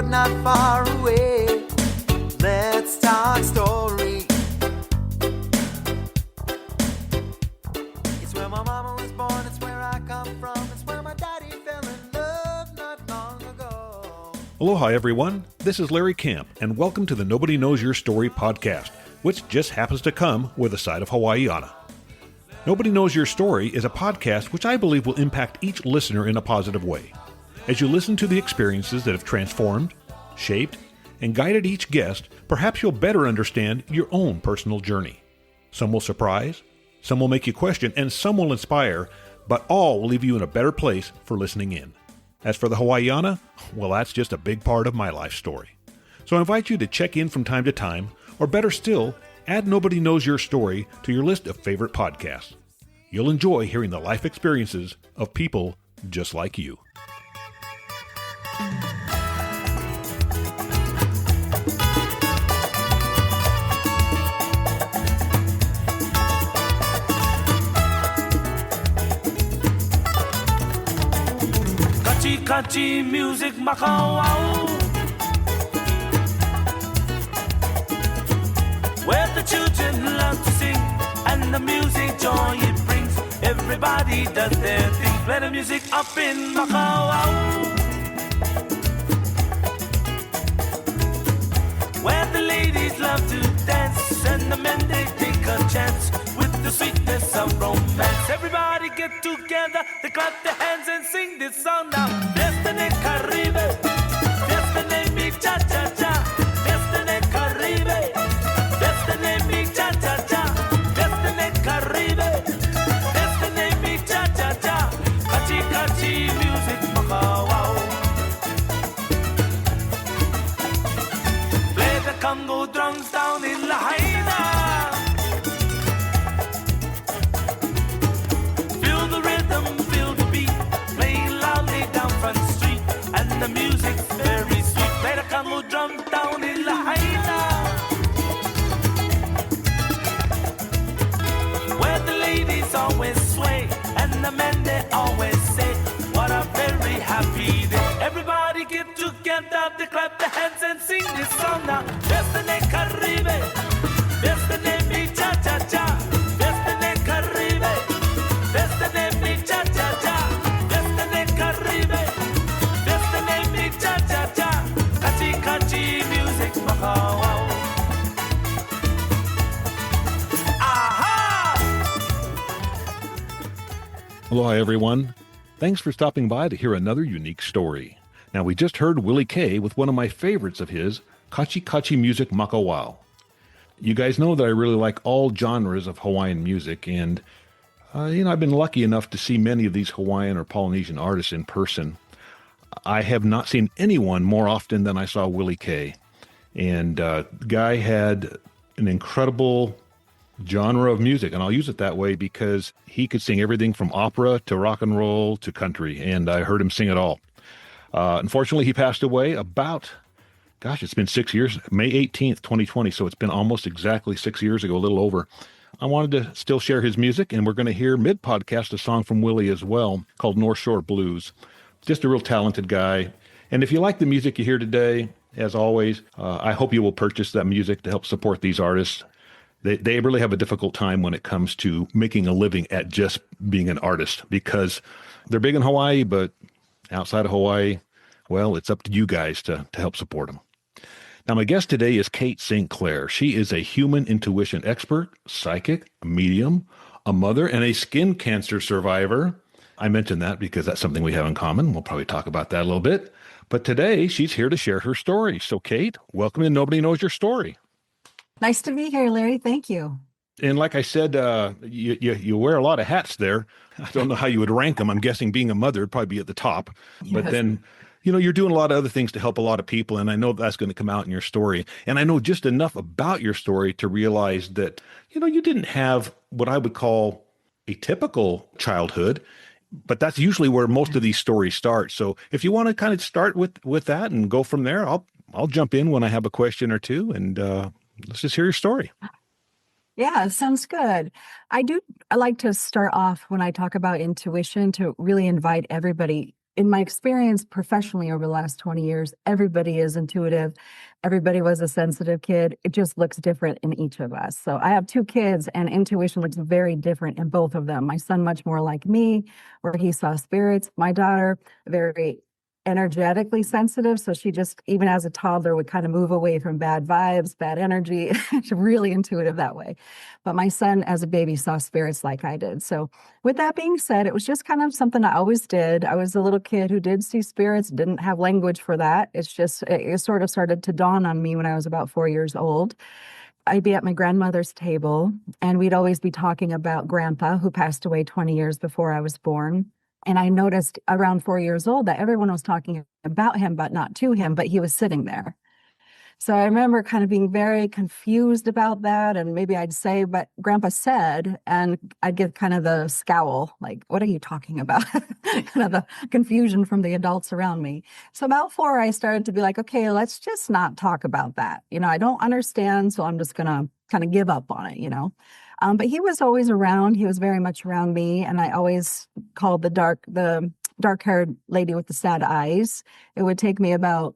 Not far away, let's talk story. It's where my mama was born, it's where I come from, it's where my daddy fell in love not long ago. Aloha everyone, this is Larry Camp, and welcome to the Nobody Knows Your Story podcast, which just happens to come with a side of Hawaiiana. Nobody Knows Your Story is a podcast which I believe will impact each listener in a positive way. As you listen to the experiences that have transformed, shaped, and guided each guest, perhaps you'll better understand your own personal journey. Some will surprise, some will make you question, and some will inspire, but all will leave you in a better place for listening in. As for the Hawaiiana, well, that's just a big part of my life story. So I invite you to check in from time to time, or better still, add Nobody Knows Your Story to your list of favorite podcasts. You'll enjoy hearing the life experiences of people just like you. Kachi music makawao, where the children love to sing and the music joy it brings. Everybody does their thing. Play the music up in Macau, where the ladies love to dance and the men they take a chance with the sweetness of romance. Everybody get together, they clap their hands and sing this song now. Destiny Caribe, Destiny mi cha cha cha, Destiny Caribe, Destiny mi cha cha cha, Destiny Caribe, Destiny mi cha cha cha, Kachi music makawao. Play the Congo drums down in Lahaina. The music's very sweet. Play the Congo drum down in Lahaina, where the ladies always sway and the men they always say, what a very happy day. Everybody get together, they clap their hands and sing this song now. Destiny Caribe, Destiny mi cha cha cha, Destiny Caribe, Destiny mi cha cha cha, Destiny Caribe. Kachi music makawao. Aha! Aloha everyone. Thanks for stopping by to hear another unique story. Now we just heard Willie K with one of my favorites of his, Kachi music makawao. You guys know that I really like all genres of Hawaiian music, and I've been lucky enough to see many of these Hawaiian or Polynesian artists in person. I have not seen anyone more often than I saw Willie K. And Guy had an incredible genre of music, and I'll use it that way because he could sing everything from opera to rock and roll to country, and I heard him sing it all. Unfortunately, he passed away it's been 6 years, May 18th, 2020, so it's been almost exactly 6 years ago, a little over. I wanted to still share his music, and we're going to hear mid-podcast a song from Willie as well called North Shore Blues. Just a real talented guy. And if you like the music you hear today, as always, I hope you will purchase that music to help support these artists. They really have a difficult time when it comes to making a living at just being an artist, because they're big in Hawaii, but outside of Hawaii, well, it's up to you guys to help support them. Now, my guest today is Kate Saint Clair. She is a human intuition expert, psychic, medium, a mother, and a skin cancer survivor. I mentioned that because that's something we have in common. We'll probably talk about that a little bit. But today, she's here to share her story. So, Kate, welcome to Nobody Knows Your Story. Nice to be here, Larry. Thank you. And like I said, you wear a lot of hats there. I don't know how you would rank them. I'm guessing being a mother would probably be at the top. Yes. But then, you're doing a lot of other things to help a lot of people. And I know that's going to come out in your story. And I know just enough about your story to realize that, you didn't have what I would call a typical childhood, but that's usually where most of these stories start. So if you want to kind of start with that and go from there, I'll jump in when I have a question or two, and let's just hear your story. Yeah, sounds good. I like to start off when I talk about intuition to really invite everybody. In my experience professionally over the last 20 years, everybody is intuitive. Everybody was a sensitive kid. It just looks different in each of us. So I have two kids, and intuition looks very different in both of them. My son, much more like me, where he saw spirits. My daughter, very energetically sensitive. So she just, even as a toddler, would kind of move away from bad vibes, bad energy. She's really intuitive that way. But my son, as a baby, saw spirits like I did. So with that being said, it was just kind of something I always did. I was a little kid who did see spirits, didn't have language for that. It's just, it sort of started to dawn on me when I was about 4 years old. I'd be at my grandmother's table, and we'd always be talking about Grandpa, who passed away 20 years before I was born. And I noticed around 4 years old that everyone was talking about him, but not to him, but he was sitting there. So I remember kind of being very confused about that. And maybe I'd say, but Grandpa said, and I'd get kind of the scowl, like, what are you talking about? Kind of the confusion from the adults around me. So about 4, I started to be like, okay, let's just not talk about that. I don't understand. So I'm just going to kind of give up on it. But he was always around. He was very much around me. And I always called the dark-haired lady with the sad eyes. It would take me about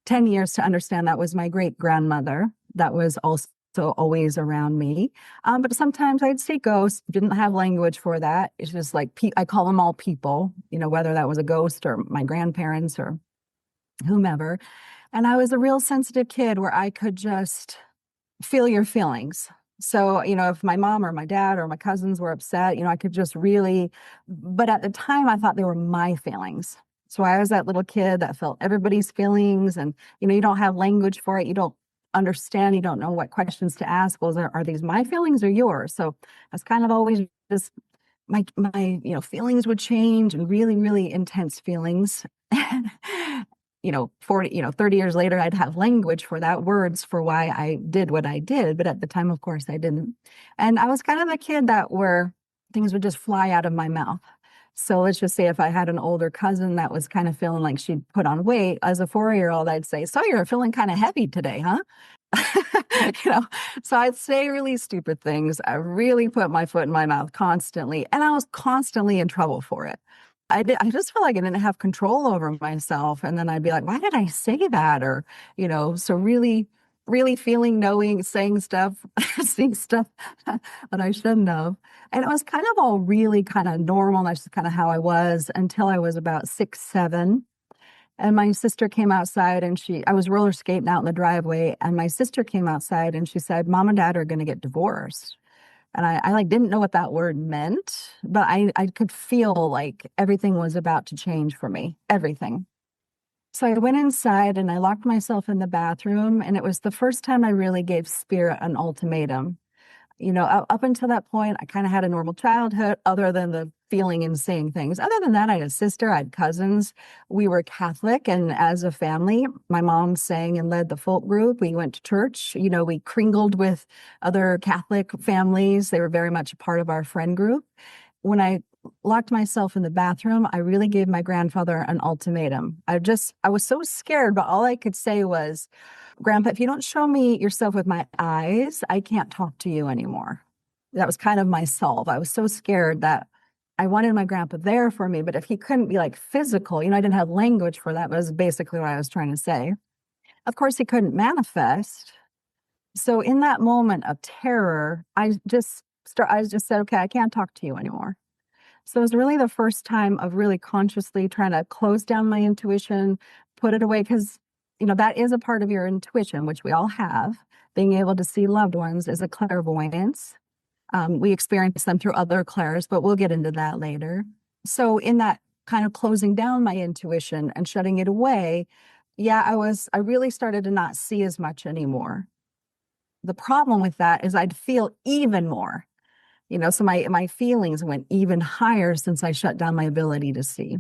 10 years to understand that was my great grandmother. That was also always around me. But sometimes I'd see ghosts, didn't have language for that. It's just like, I call them all people, whether that was a ghost or my grandparents or whomever. And I was a real sensitive kid where I could just feel your feelings. So, if my mom or my dad or my cousins were upset, I could just really, but at the time I thought they were my feelings. So I was that little kid that felt everybody's feelings, and, you don't have language for it. You don't understand. You don't know what questions to ask. Well, are these my feelings or yours? So I was kind of always just, my feelings would change, and really, really intense feelings. 30 years later, I'd have language for that, words for why I did what I did. But at the time, of course, I didn't. And I was kind of the kid where things would just fly out of my mouth. So let's just say if I had an older cousin that was kind of feeling like she'd put on weight, as a 4-year-old, I'd say, so you're feeling kind of heavy today, huh? So I'd say really stupid things. I really put my foot in my mouth constantly, and I was constantly in trouble for it. I just felt like I didn't have control over myself. And then I'd be like, why did I say that? Or, so really, really feeling, knowing, saying stuff, seeing stuff that I shouldn't have. And it was kind of all really kind of normal. That's just kind of how I was until I was about 6, 7. And my sister came outside, and I was roller skating out in the driveway. And my sister came outside and she said, Mom and Dad are going to get divorced. And I didn't know what that word meant, but I could feel like everything was about to change for me, everything. So I went inside and I locked myself in the bathroom, and it was the first time I really gave spirit an ultimatum. Up until that point, I kind of had a normal childhood other than the feeling and saying things. Other than that, I had a sister, I had cousins. We were Catholic, and as a family, my mom sang and led the folk group. We went to church. We cringled with other Catholic families. They were very much a part of our friend group. When I locked myself in the bathroom, I really gave my grandfather an ultimatum. I was so scared, but all I could say was, Grandpa, if you don't show me yourself with my eyes, I can't talk to you anymore. That was kind of my solve. I was so scared that I wanted my grandpa there for me, but if he couldn't be like physical, I didn't have language for that, was basically what I was trying to say. Of course, he couldn't manifest. So in that moment of terror, I just said, okay, I can't talk to you anymore. So it was really the first time of really consciously trying to close down my intuition, put it away, because that is a part of your intuition, which we all have. Being able to see loved ones is a clairvoyance. We experience them through other clairs, but we'll get into that later. So in that kind of closing down my intuition and shutting it away, I really started to not see as much anymore. The problem with that is I'd feel even more, so my feelings went even higher since I shut down my ability to see.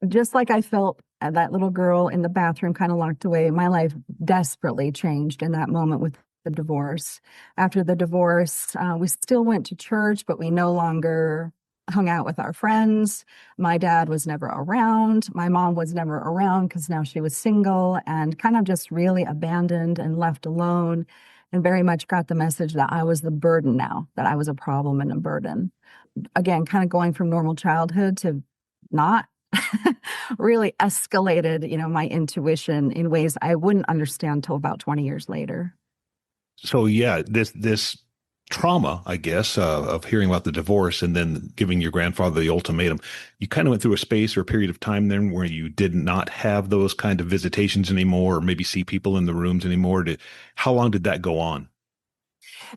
Just like I felt that little girl in the bathroom kind of locked away, my life desperately changed in that moment with the divorce. After the divorce, we still went to church, but we no longer hung out with our friends. My dad was never around. My mom was never around because now she was single and kind of just really abandoned and left alone, and very much got the message that I was the burden now, that I was a problem and a burden. Again, kind of going from normal childhood to not really escalated, my intuition in ways I wouldn't understand till about 20 years later. So yeah, this trauma, I guess, of hearing about the divorce and then giving your grandfather the ultimatum, you kind of went through a space or a period of time then where you did not have those kind of visitations anymore, or maybe see people in the rooms anymore. How long did that go on?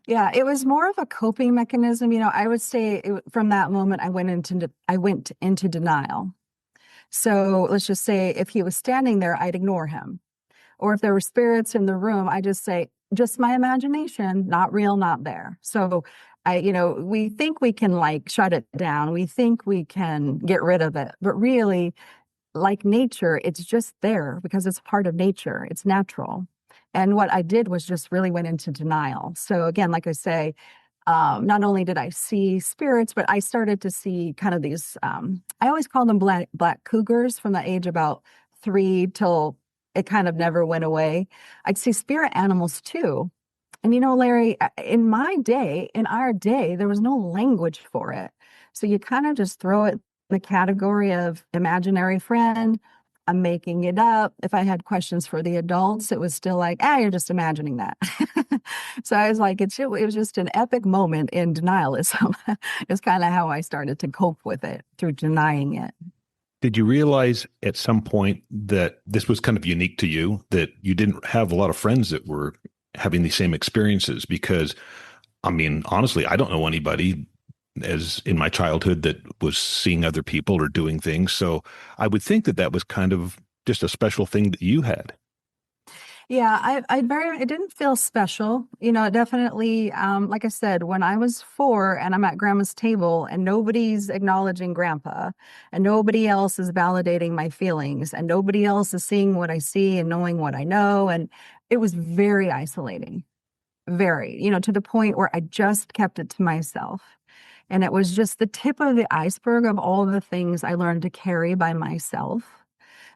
Yeah, it was more of a coping mechanism. I would say from that moment, I went into denial. So let's just say if he was standing there, I'd ignore him. Or if there were spirits in the room, I just say, just my imagination, not real, not there. So we think we can like shut it down. We think we can get rid of it, but really, like nature, it's just there because it's part of nature. It's natural. And what I did was just really went into denial. So again, like I say, not only did I see spirits, but I started to see kind of these, I always call them black cougars from the age about 3 till it kind of never went away. I'd see spirit animals too. And Larry, in our day, there was no language for it. So you kind of just throw it in the category of imaginary friend. I'm making it up. If I had questions for the adults, it was still like, you're just imagining that. So I was like, it was just an epic moment in denialism. It's kind of how I started to cope with it, through denying it. Did you realize at some point that this was kind of unique to you, that you didn't have a lot of friends that were having these same experiences? Because, I mean, honestly, I don't know anybody as in my childhood that was seeing other people or doing things. So I would think that was kind of just a special thing that you had. Yeah, it didn't feel special. Definitely, like I said, when I was 4 and I'm at grandma's table and nobody's acknowledging grandpa and nobody else is validating my feelings and nobody else is seeing what I see and knowing what I know. And it was very isolating, very, to the point where I just kept it to myself. And it was just the tip of the iceberg of all the things I learned to carry by myself.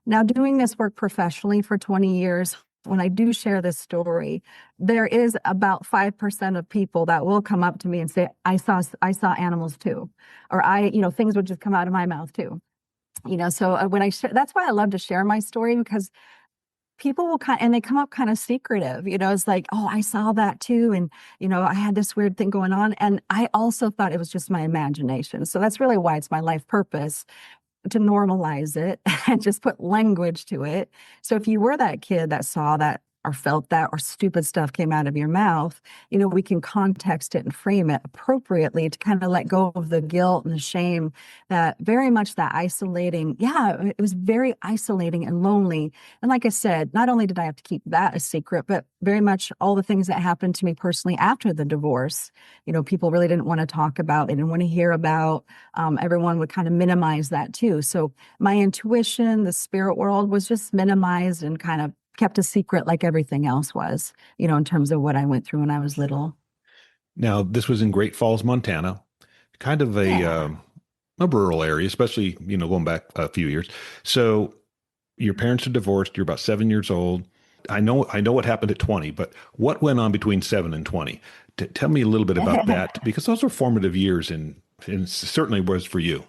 Now, doing this work professionally for 20 years, when I do share this story, there is about 5% of people that will come up to me and say, I saw animals too. Or things would just come out of my mouth too. So when I share, that's why I love to share my story, because people will and they come up kind of secretive, it's like, oh, I saw that too. And, I had this weird thing going on. And I also thought it was just my imagination. So that's really why it's my life purpose, to normalize it and just put language to it. So if you were that kid that saw that or felt that or stupid stuff came out of your mouth, we can context it and frame it appropriately to kind of let go of the guilt and the shame that very much that isolating. Yeah, it was very isolating and lonely. And like I said, not only did I have to keep that a secret, but very much all the things that happened to me personally after the divorce, people really didn't want to talk about, they didn't want to hear about. Everyone would kind of minimize that too. So my intuition, the spirit world was just minimized and kind of kept a secret like everything else was, in terms of what I went through when I was little. Now, this was in Great Falls, Montana, kind of a rural area, especially, going back a few years. So your parents are divorced. You're about 7 years old. I know what happened at 20, but what went on between 7 and 20? Tell me a little bit about that, because those are formative years, and certainly was for you.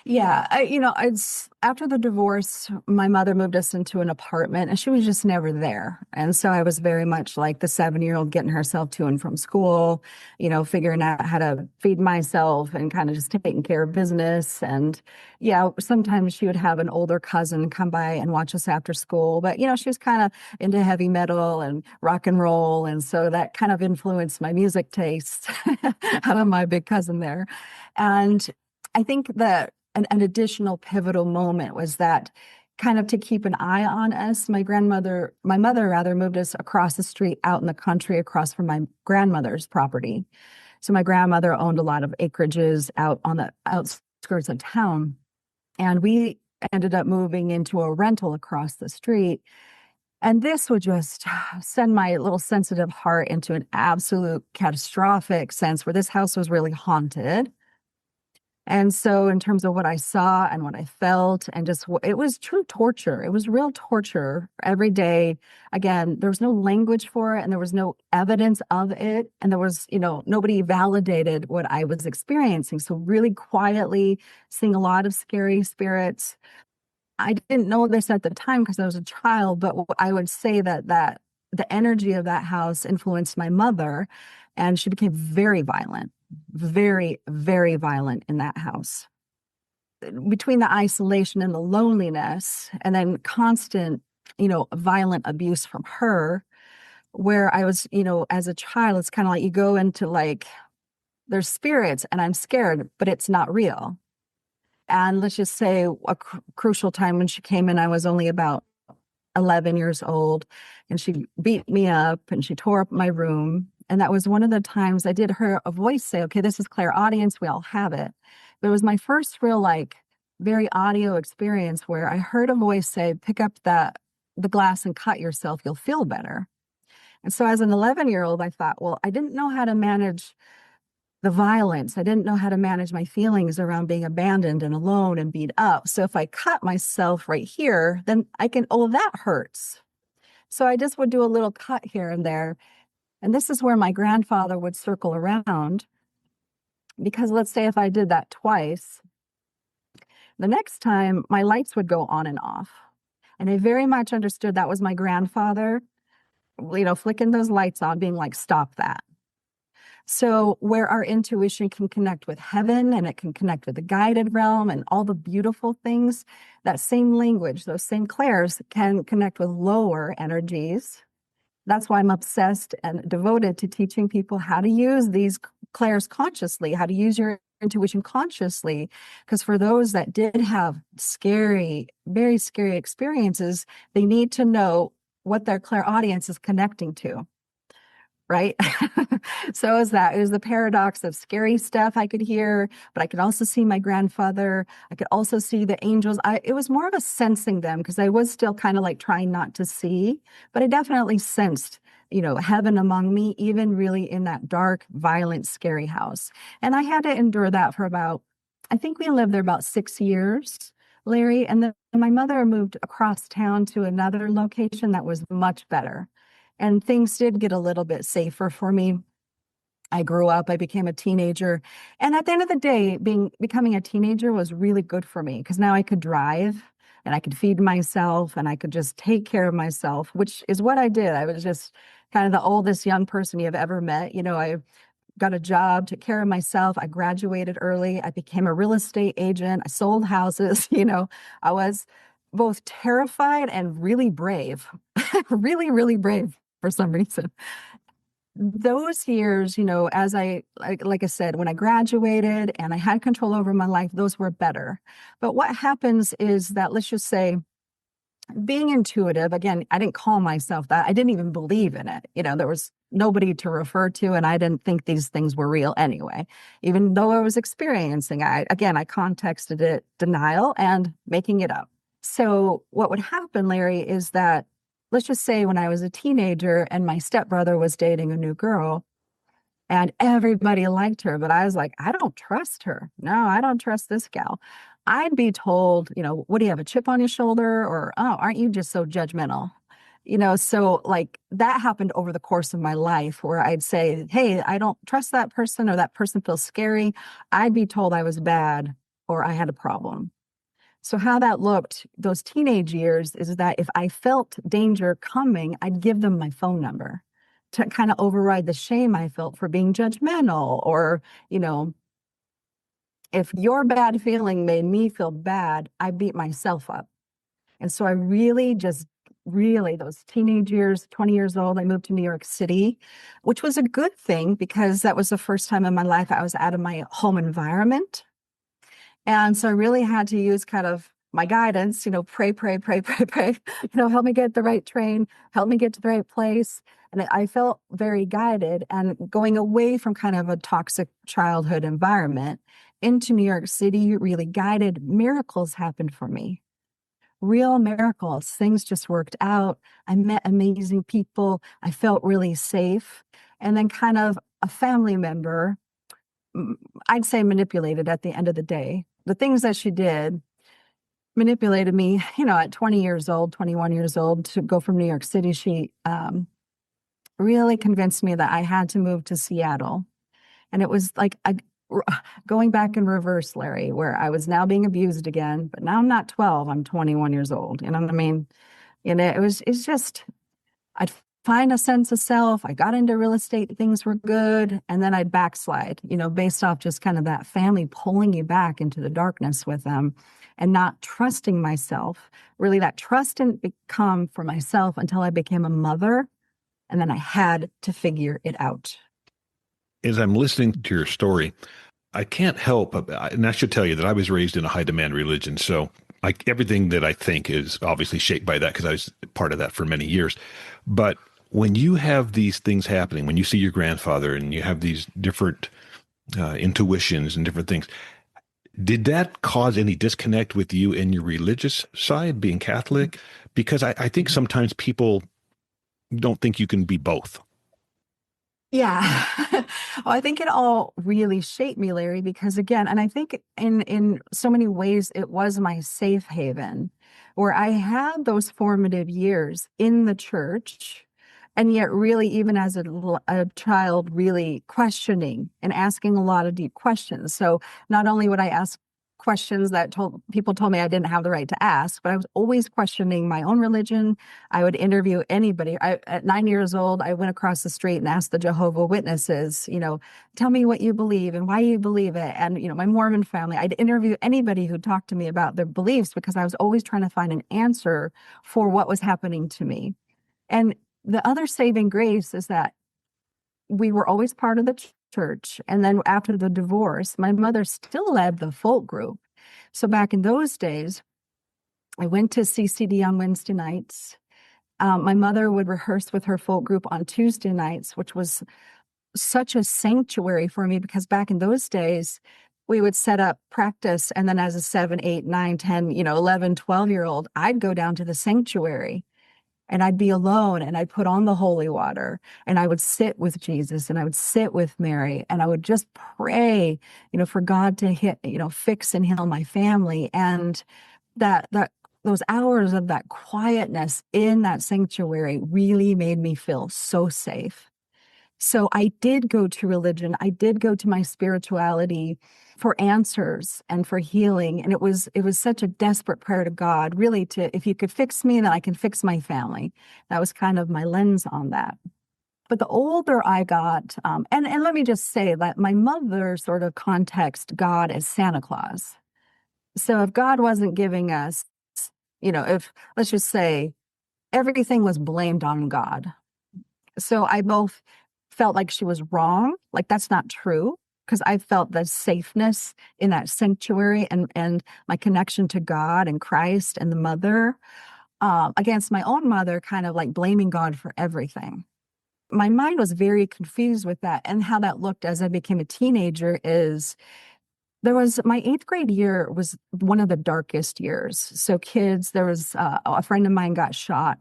Yeah, it's after the divorce, my mother moved us into an apartment and she was just never there. And so I was very much like the 7-year-old getting herself to and from school, figuring out how to feed myself and kind of just taking care of business. And yeah, sometimes she would have an older cousin come by and watch us after school. But, she was kind of into heavy metal and rock and roll. And so that kind of influenced my music taste out of my big cousin there. And I think that an additional pivotal moment was that kind of to keep an eye on us. My mother rather moved us across the street out in the country across from my grandmother's property. So my grandmother owned a lot of acreages out on the outskirts of town. And we ended up moving into a rental across the street. And this would just send my little sensitive heart into an absolute catastrophic sense where this house was really haunted. And so, in terms of what I saw and what I felt, and just it was true torture. It was real torture every day. Again, there was no language for it, and there was no evidence of it. And there was, nobody validated what I was experiencing. So, really quietly seeing a lot of scary spirits. I didn't know this at the time because I was a child, but I would say that the energy of that house influenced my mother, and she became very violent, very, very violent in that house. Between the isolation and the loneliness, and then constant, violent abuse from her, where I was, as a child, it's kind of like you go into like, there's spirits and I'm scared, but it's not real. And let's just say a crucial time when she came in, I was only about 11 years old, and she beat me up and she tore up my room. And that was one of the times I did hear a voice say, okay, this is clairaudience. We all have it. But it was my first real, very audio experience where I heard a voice say, pick up the glass and cut yourself. You'll feel better. And so as an 11-year-old, I thought, well, I didn't know how to manage the violence. I didn't know how to manage my feelings around being abandoned and alone and beat up. So if I cut myself right here, then that hurts. So I just would do a little cut here and there. And this is where my grandfather would circle around, because let's say if I did that twice, the next time my lights would go on and off. And I very much understood that was my grandfather, flicking those lights on, being like, stop that. So where our intuition can connect with heaven, and it can connect with the guided realm and all the beautiful things, that same language, those Saint Clairs can connect with lower energies. That's why I'm obsessed and devoted to teaching people how to use these Clairs consciously, how to use your intuition consciously. Because for those that did have scary, very scary experiences, they need to know what their clairaudience is connecting to. Right? So it was the paradox of scary stuff I could hear, but I could also see my grandfather. I could also see the angels. It was more of a sensing them, because I was still kind of like trying not to see, but I definitely sensed, heaven among me, even really in that dark, violent, scary house. And I had to endure that for I think we lived there about 6 years, Larry. And then my mother moved across town to another location that was much better. And things did get a little bit safer for me. I grew up, I became a teenager. And at the end of the day, becoming a teenager was really good for me, because now I could drive and I could feed myself and I could just take care of myself, which is what I did. I was just kind of the oldest young person you've ever met. I got a job, took care of myself. I graduated early. I became a real estate agent. I sold houses. I was both terrified and really brave, really, really brave for some reason. Those years, as like I said, when I graduated and I had control over my life, those were better. But what happens is that, let's just say, being intuitive, again, I didn't call myself that. I didn't even believe in it. There was nobody to refer to, and I didn't think these things were real anyway, even though I was experiencing. I contexted it denial and making it up. So what would happen, Larry, is that, let's just say when I was a teenager and my stepbrother was dating a new girl and everybody liked her, but I was like, I don't trust her. No, I don't trust this gal. I'd be told, what do you have, a chip on your shoulder? Or, oh, aren't you just so judgmental? So like that happened over the course of my life, where I'd say, hey, I don't trust that person, or that person feels scary. I'd be told I was bad or I had a problem. So how that looked those teenage years is that if I felt danger coming, I'd give them my phone number to kind of override the shame I felt for being judgmental, or, if your bad feeling made me feel bad, I beat myself up. And so I really those teenage years, 20 years old, I moved to New York City, which was a good thing, because that was the first time in my life I was out of my home environment. And so I really had to use kind of my guidance, pray, help me get the right train, help me get to the right place. And I felt very guided, and going away from kind of a toxic childhood environment into New York City, really guided. Miracles happened for me. real miracles. Things just worked out. I met amazing people. I felt really safe. And then kind of a family member, I'd say manipulated at the end of the day. The things that she did manipulated me, at 20 years old, 21 years old, to go from New York City. She really convinced me that I had to move to Seattle. And it was like going back in reverse, Larry, where I was now being abused again, but now I'm not 12, I'm 21 years old. You know what I mean? It's just, I'd find a sense of self. I got into real estate, things were good. And then I'd backslide, based off just kind of that family pulling you back into the darkness with them and not trusting myself. Really, that trust didn't become for myself until I became a mother. And then I had to figure it out. As I'm listening to your story, I can't help, and I should tell you that I was raised in a high demand religion. So everything that I think is obviously shaped by that because I was part of that for many years. But when you have these things happening, when you see your grandfather and you have these different intuitions and different things, did that cause any disconnect with you in your religious side, being Catholic? Because I think sometimes people don't think you can be both. Yeah. Well, I think it all really shaped me, Larry, because again, and I think in so many ways, it was my safe haven where I had those formative years in the church. And yet really, even as a child, really questioning and asking a lot of deep questions. So not only would I ask questions that people told me I didn't have the right to ask, but I was always questioning my own religion. I would interview anybody. At 9 years old, I went across the street and asked the Jehovah Witnesses, tell me what you believe and why you believe it. And, my Mormon family, I'd interview anybody who talked to me about their beliefs because I was always trying to find an answer for what was happening to me. And the other saving grace is that we were always part of the church. And then after the divorce, my mother still led the folk group. So back in those days, I went to CCD on Wednesday nights. My mother would rehearse with her folk group on Tuesday nights, which was such a sanctuary for me because back in those days, we would set up practice. And then as a 7, 8, 9, 10, 11, 12-year-old, I'd go down to the sanctuary. And I'd be alone and I'd put on the holy water and I would sit with Jesus and I would sit with Mary and I would just pray, for God to fix and heal my family. And that those hours of that quietness in that sanctuary really made me feel so safe. So I did go to religion. I did go to my spirituality for answers and for healing. And it was such a desperate prayer to God, really, if you could fix me, then I can fix my family. That was kind of my lens on that. But the older I got, and let me just say that my mother sort of context God as Santa Claus. So if God wasn't giving us, if, let's just say, everything was blamed on God. So I both felt like she was wrong, like that's not true, because I felt the safeness in that sanctuary and my connection to God and Christ and the mother, against my own mother, kind of like blaming God for everything. My mind was very confused with that, and how that looked as I became a teenager is my 8th grade year was one of the darkest years. So there was a friend of mine got shot.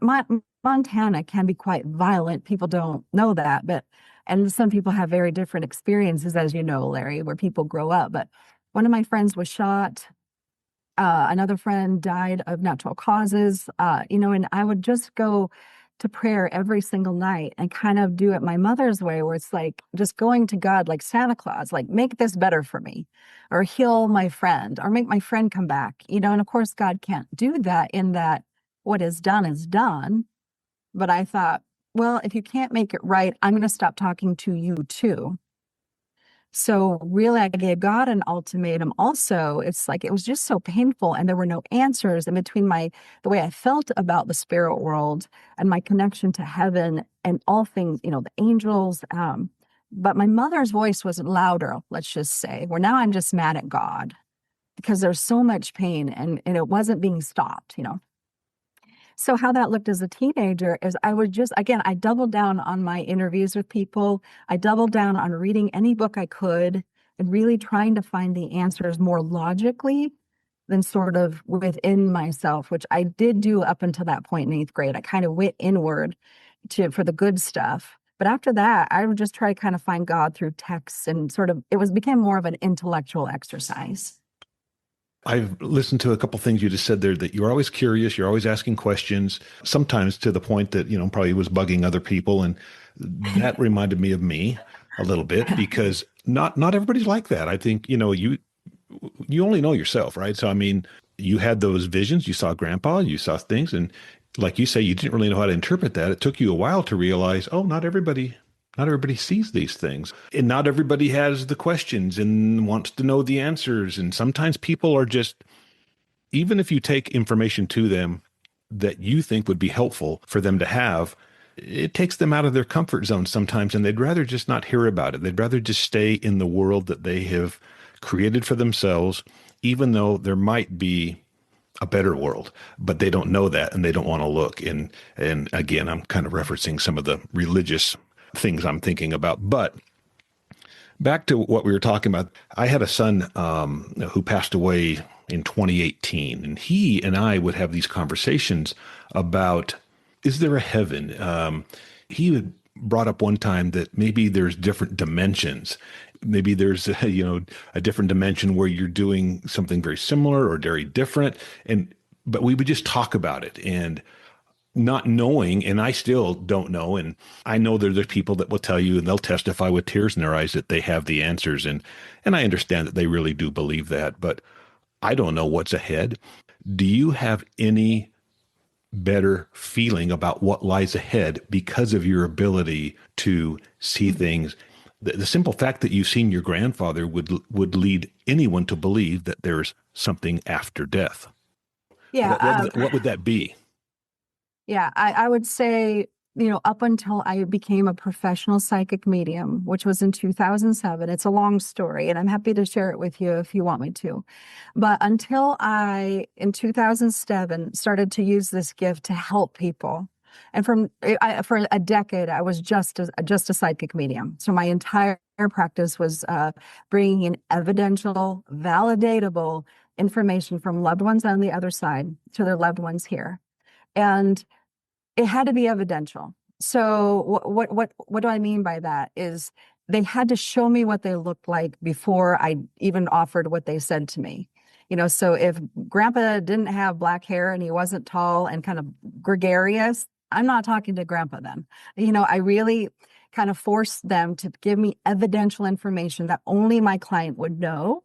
Montana can be quite violent. People don't know that, and some people have very different experiences, as you know, Larry, where people grow up. But one of my friends was shot. Another friend died of natural causes, and I would just go to prayer every single night and kind of do it my mother's way, where it's like just going to God like Santa Claus, like make this better for me, or heal my friend, or make my friend come back, and of course God can't do that in that what is done is done. But I thought, well, if you can't make it right, I'm going to stop talking to you too. So really, I gave God an ultimatum also. It's like it was just so painful and there were no answers. And between the way I felt about the spirit world and my connection to heaven and all things, the angels, but my mother's voice was louder, let's just say, where now I'm just mad at God because there's so much pain and it wasn't being stopped, So how that looked as a teenager is I doubled down on my interviews with people. I doubled down on reading any book I could and really trying to find the answers more logically than sort of within myself, which I did do up until that point in 8th grade. I kind of went inward for the good stuff. But after that, I would just try to kind of find God through texts, and sort of became more of an intellectual exercise. I've listened to a couple things you just said there, that you're always curious, you're always asking questions, sometimes to the point that, probably was bugging other people. And that reminded me of me a little bit, because not everybody's like that. I think, you only know yourself, right? So, I mean, you had those visions, you saw grandpa, you saw things, and like you say, you didn't really know how to interpret that. It took you a while to realize, oh, not everybody sees these things, and not everybody has the questions and wants to know the answers. And sometimes people are just, even if you take information to them that you think would be helpful for them to have, it takes them out of their comfort zone sometimes, and they'd rather just not hear about it. They'd rather just stay in the world that they have created for themselves, even though there might be a better world, but they don't know that, and they don't want to look. And again, I'm kind of referencing some of the religious things I'm thinking about. But back to what we were talking about, I had a son who passed away in 2018, and he and I would have these conversations about, is there a heaven? He had brought up one time that maybe there's different dimensions. Maybe there's a different dimension where you're doing something very similar or very different. But we would just talk about it, and not knowing, and I still don't know. And I know there's people that will tell you, and they'll testify with tears in their eyes, that they have the answers. And I understand that they really do believe that, but I don't know what's ahead. Do you have any better feeling about what lies ahead because of your ability to see things? The simple fact that you've seen your grandfather would lead anyone to believe that there's something after death. Yeah. What would that be? Yeah, I would say, up until I became a professional psychic medium, which was in 2007, it's a long story, and I'm happy to share it with you if you want me to. But until I, in 2007, started to use this gift to help people. And for a decade, I was just a psychic medium. So my entire practice was bringing in evidential, validatable information from loved ones on the other side to their loved ones here. And it had to be evidential. So what do I mean by that is they had to show me what they looked like before I even offered what they said to me. So if grandpa didn't have black hair and he wasn't tall and kind of gregarious, I'm not talking to grandpa then. I really kind of forced them to give me evidential information that only my client would know.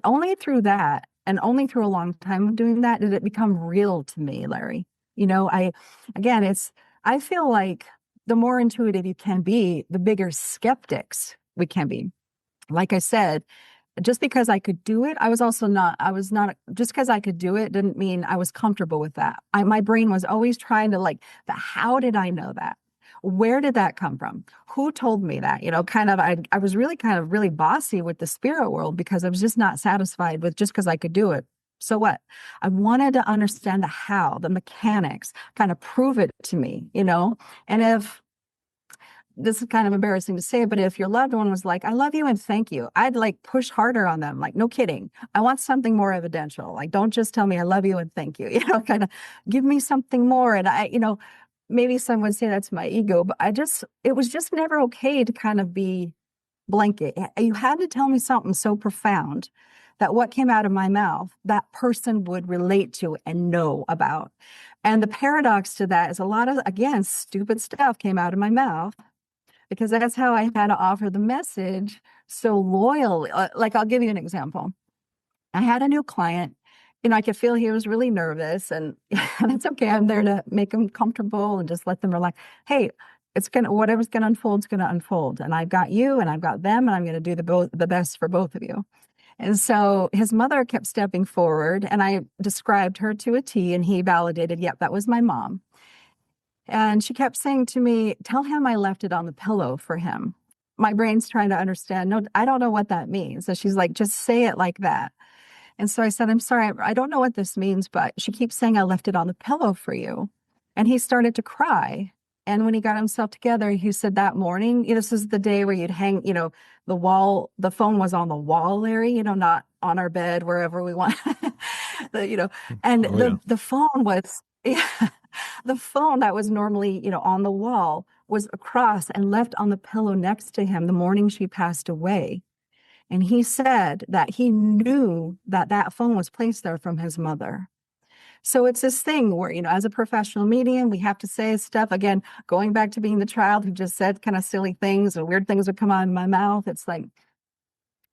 Only through that, and only through a long time of doing that, did it become real to me, Larry. I feel like the more intuitive you can be, the bigger skeptics we can be. Like I said, just because I could do it, just because I could do it didn't mean I was comfortable with that. My brain was always trying to but how did I know that? Where did that come from? Who told me that? I was really kind of really bossy with the spirit world because I was just not satisfied with just because I could do it. So what? I wanted to understand the how, the mechanics, kind of prove it to me, and if this is kind of embarrassing to say, but if your loved one was like, I love you and thank you, I'd push harder on them. No kidding. I want something more evidential. Don't just tell me I love you and thank you, kind of give me something more. And maybe some would say that's my ego, but it was just never okay to kind of be blanket. You had to tell me something so profound that what came out of my mouth, that person would relate to and know about. And the paradox to that is a lot of, again, stupid stuff came out of my mouth because that's how I had to offer the message so loyally. I'll give you an example. I had a new client, I could feel he was really nervous, and it's okay. I'm there to make him comfortable and just let them relax. Hey, whatever's going to unfold is going to unfold. And I've got you and I've got them, and I'm going to do the best for both of you. And so his mother kept stepping forward, and I described her to a T, and he validated, yep, that was my mom. And she kept saying to me, tell him I left it on the pillow for him. My brain's trying to understand, no, I don't know what that means. So she's like, just say it like that. And so I said, I'm sorry, I don't know what this means, but she keeps saying I left it on the pillow for you. And he started to cry. And when he got himself together, he said that morning, this is the day where you'd hang, the phone was on the wall, Larry, not on our bed, wherever we want. And Oh, yeah. the phone was, yeah, the phone that was normally, on the wall was across and left on the pillow next to him the morning she passed away. And he said that he knew that that phone was placed there from his mother. So it's this thing where, as a professional medium, we have to say stuff. Again, going back to being the child who just said kind of silly things or weird things would come out of my mouth. It's like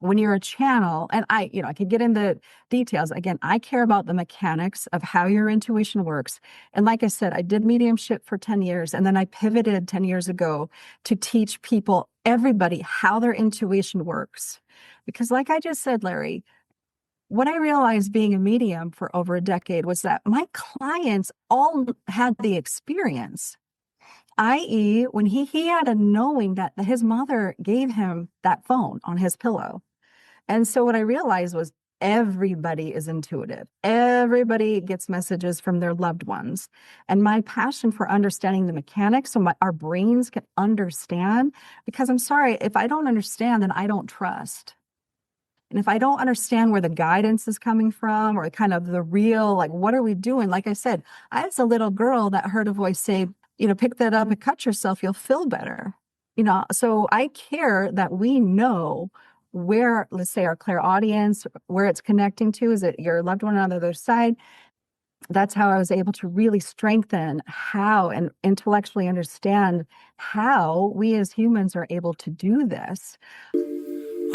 when you're a channel, and I could get into details. Again, I care about the mechanics of how your intuition works. And like I said, I did mediumship for 10 years, and then I pivoted 10 years ago to teach people, everybody, how their intuition works. Because like I just said, Larry, what I realized being a medium for over a decade was that my clients all had the experience, i.e., when he had a knowing that his mother gave him that phone on his pillow. And so what I realized was everybody is intuitive. Everybody gets messages from their loved ones. And my passion for understanding the mechanics so our brains can understand, because I'm sorry, if I don't understand, then I don't trust. And if I don't understand where the guidance is coming from or kind of the real, like, what are we doing? Like I said, I was a little girl that heard a voice say, pick that up and cut yourself, you'll feel better. So I care that we know where, let's say, our clairaudience, where it's connecting to. Is it your loved one on the other side? That's how I was able to really strengthen how and intellectually understand how we as humans are able to do this.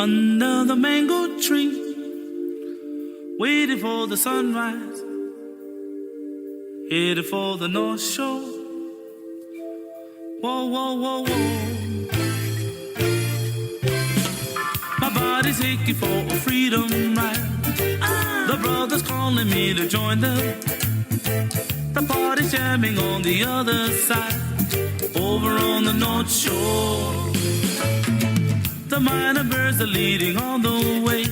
Under the mango tree, waiting for the sunrise, headed for the North Shore. Whoa, whoa, whoa, whoa. My body's aching for a freedom ride. The brothers calling me to join them. The party's jamming on the other side, over on the North Shore. The minor birds are leading on the way.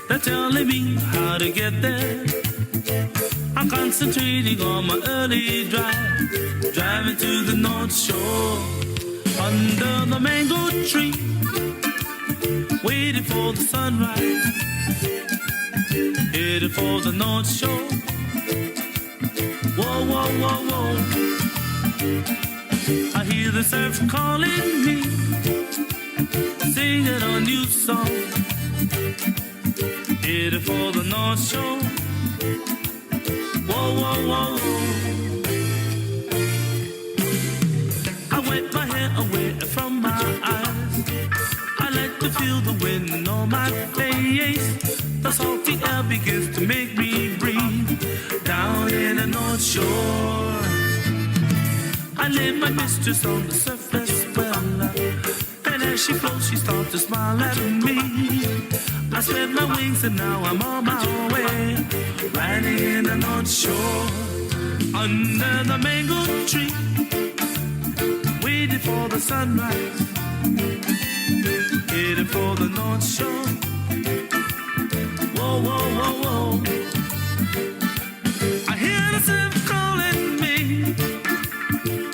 They're telling me how to get there. I'm concentrating on my early drive, driving to the North Shore. Under the mango tree, waiting for the sunrise, headed for the North Shore. Whoa, whoa, whoa, whoa. I hear the surf calling me, singing a new song, headed for the North Shore. Whoa, whoa, whoa, whoa. I wet my hair away from my eyes. I like to feel the wind on my face. The salty air begins to make me breathe down in the North Shore. I laid my mistress on the surface well, and as she floats, she starts to smile at me. I spread my wings and now I'm on my way, riding in the North Shore. Under the mango tree, waiting for the sunrise, headed for the North Shore. Whoa, whoa, whoa, whoa. I hear the surf calling me,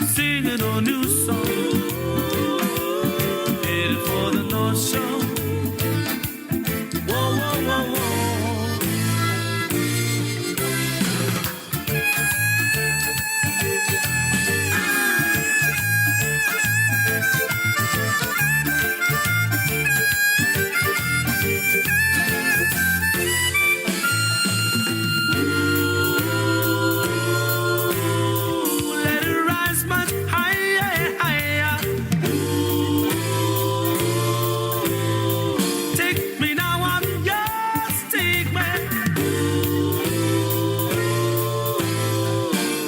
singing a new song, headed for the North Shore. Whoa, whoa, whoa, whoa. Let it rise much higher, higher. Take me now, I'm yours, take me.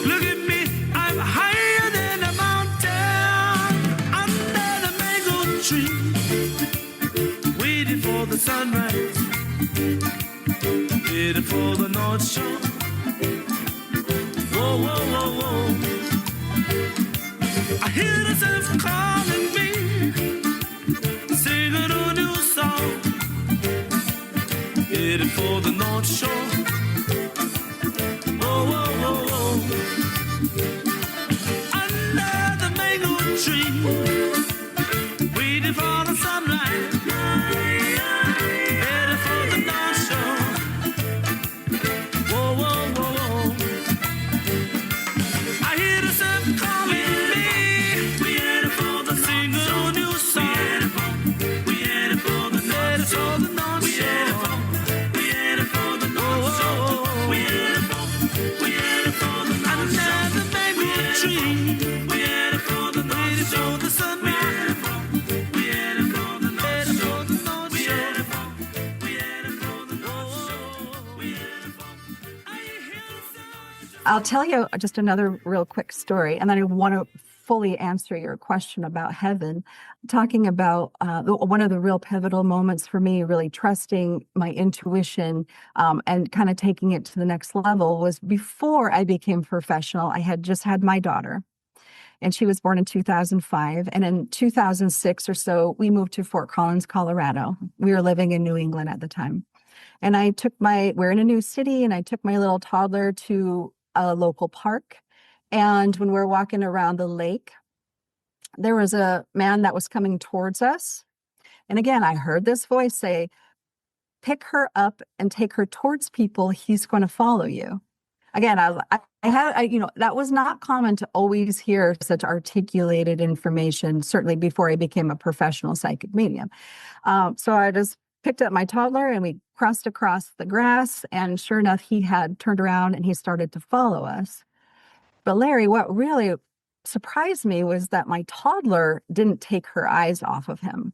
Look at me, I'm higher than a mountain. Under the mango tree, waiting for the sunrise, headed for the North Shore. Whoa, whoa, whoa, whoa. I hear the surf calling me, singing a new song, headed for the North Shore. Whoa, whoa, whoa, whoa. Under the mango tree, waiting for the sunrise, headed for the North Shore. tree. We headed for the North Shore, the sun. We headed for the North Shore, the North Shore. We headed for the North Shore. We headed for. Are you here? I'll tell you just another real quick story, and then I want to fully answer your question about heaven. Talking about one of the real pivotal moments for me, really trusting my intuition and kind of taking it to the next level, was before I became professional. I had just had my daughter, and she was born in 2005. And in 2006 or so, we moved to Fort Collins, Colorado. We were living in New England at the time. And we're in a new city, and I took my little toddler to a local park. And when we were walking around the lake, there was a man that was coming towards us. And again, I heard this voice say, pick her up and take her towards people. He's going to follow you. Again, that was not common to always hear such articulated information, certainly before I became a professional psychic medium. So I just picked up my toddler and we crossed across the grass, and sure enough, he had turned around and he started to follow us. But Larry, what really surprised me was that my toddler didn't take her eyes off of him.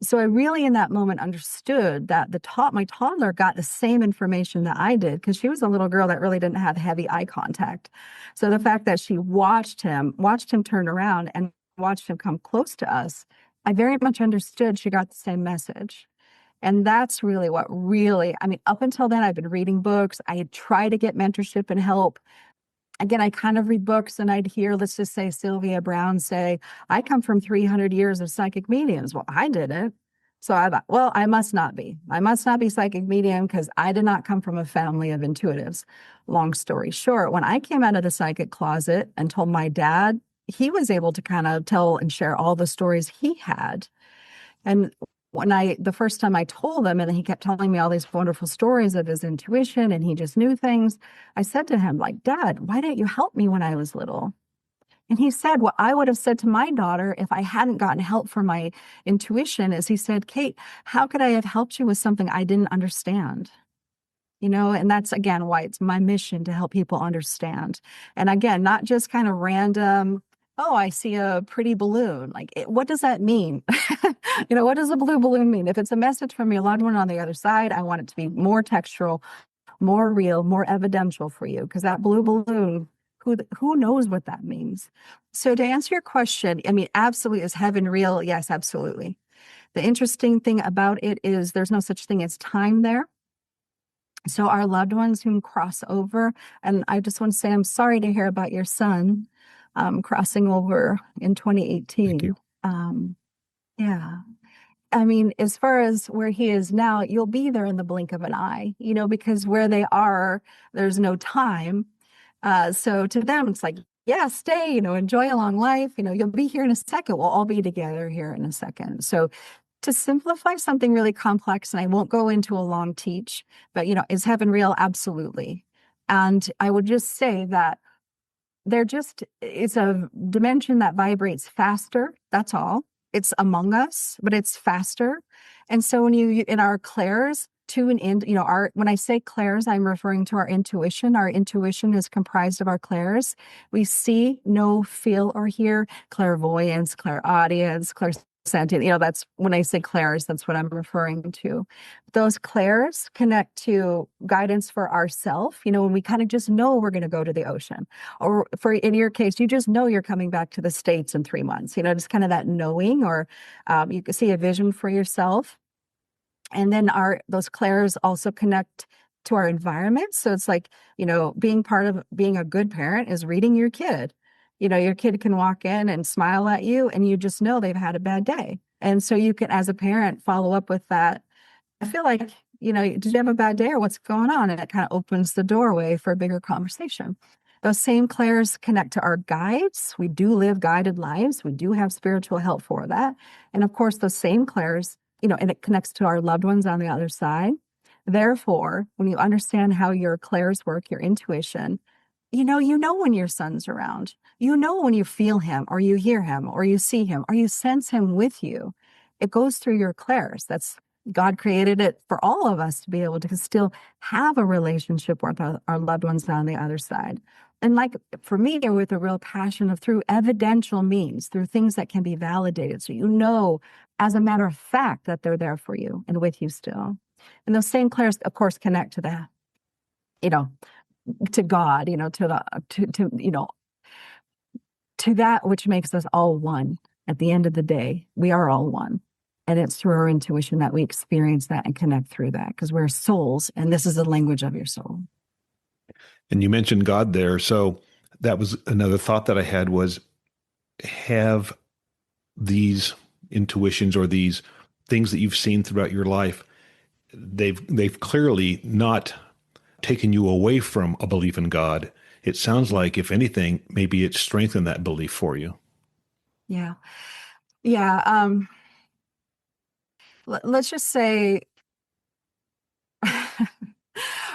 So I really, in that moment, understood that my toddler got the same information that I did, because she was a little girl that really didn't have heavy eye contact. So the fact that she watched him turn around and watched him come close to us, I very much understood she got the same message. And that's really up until then, I've been reading books. I had tried to get mentorship and help. Again, I kind of read books and I'd hear, let's just say, Sylvia Brown say, I come from 300 years of psychic mediums. Well, I didn't. So I thought, well, I must not be psychic medium, because I did not come from a family of intuitives. Long story short, when I came out of the psychic closet and told my dad, he was able to kind of tell and share all the stories he had. And the first time I told him, and he kept telling me all these wonderful stories of his intuition and he just knew things, I said to him, like, Dad, why didn't you help me when I was little? And he said, what I would have said to my daughter if I hadn't gotten help from my intuition is, he said, Kate, how could I have helped you with something I didn't understand? And that's, again, why it's my mission to help people understand. And again, not just kind of random, oh, I see a pretty balloon. Like, what does that mean? What does a blue balloon mean? If it's a message from your loved one on the other side, I want it to be more textural, more real, more evidential for you, because that blue balloon, who knows what that means? So to answer your question, absolutely, is heaven real? Yes, absolutely. The interesting thing about it is there's no such thing as time there. So our loved ones who cross over, and I just want to say, I'm sorry to hear about your son crossing over in 2018. Thank you. Yeah. As far as where he is now, you'll be there in the blink of an eye, because where they are, there's no time. So to them, it's like, yeah, stay, enjoy a long life. You'll be here in a second. We'll all be together here in a second. So to simplify something really complex, and I won't go into a long teach, but, is heaven real? Absolutely. And I would just say that it's a dimension that vibrates faster. That's all. It's among us, but it's faster. And so when in our clairs, tune in, when I say clairs, I'm referring to our intuition. Our intuition is comprised of our clairs. We see, know, feel, or hear. Clairvoyance, clairaudience, clairsentient. That's when I say clairs, that's what I'm referring to. Those clairs connect to guidance for ourself. When we kind of just know we're going to go to the ocean, or in your case, you just know you're coming back to the States in 3 months. Just kind of that knowing, or you can see a vision for yourself. And then those clairs also connect to our environment. So it's like, being part of being a good parent is reading your kid. Your kid can walk in and smile at you, and you just know they've had a bad day. And so you can, as a parent, follow up with that. I feel like, did you have a bad day, or what's going on? And it kind of opens the doorway for a bigger conversation. Those same clairs connect to our guides. We do live guided lives. We do have spiritual help for that. And of course, those same clairs, and it connects to our loved ones on the other side. Therefore, when you understand how your clairs work, your intuition, you know when your son's around. When you feel him, or you hear him, or you see him, or you sense him with you. It goes through your clairs. That's God created it for all of us to be able to still have a relationship with our loved ones on the other side. and like for me, with a real passion of through evidential means, through things that can be validated. So, as a matter of fact, that they're there for you and with you still. And those Saint Clairs, of course, connect to that, to God, to that which makes us all one. At the end of the day, we are all one. And it's through our intuition that we experience that and connect through that, because we're souls, and this is the language of your soul. And you mentioned God there. So that was another thought that I had was, have these intuitions or these things that you've seen throughout your life, they've clearly not taken you away from a belief in God. It sounds like, if anything, maybe it's strengthened that belief for you. Yeah. Yeah. Let's just say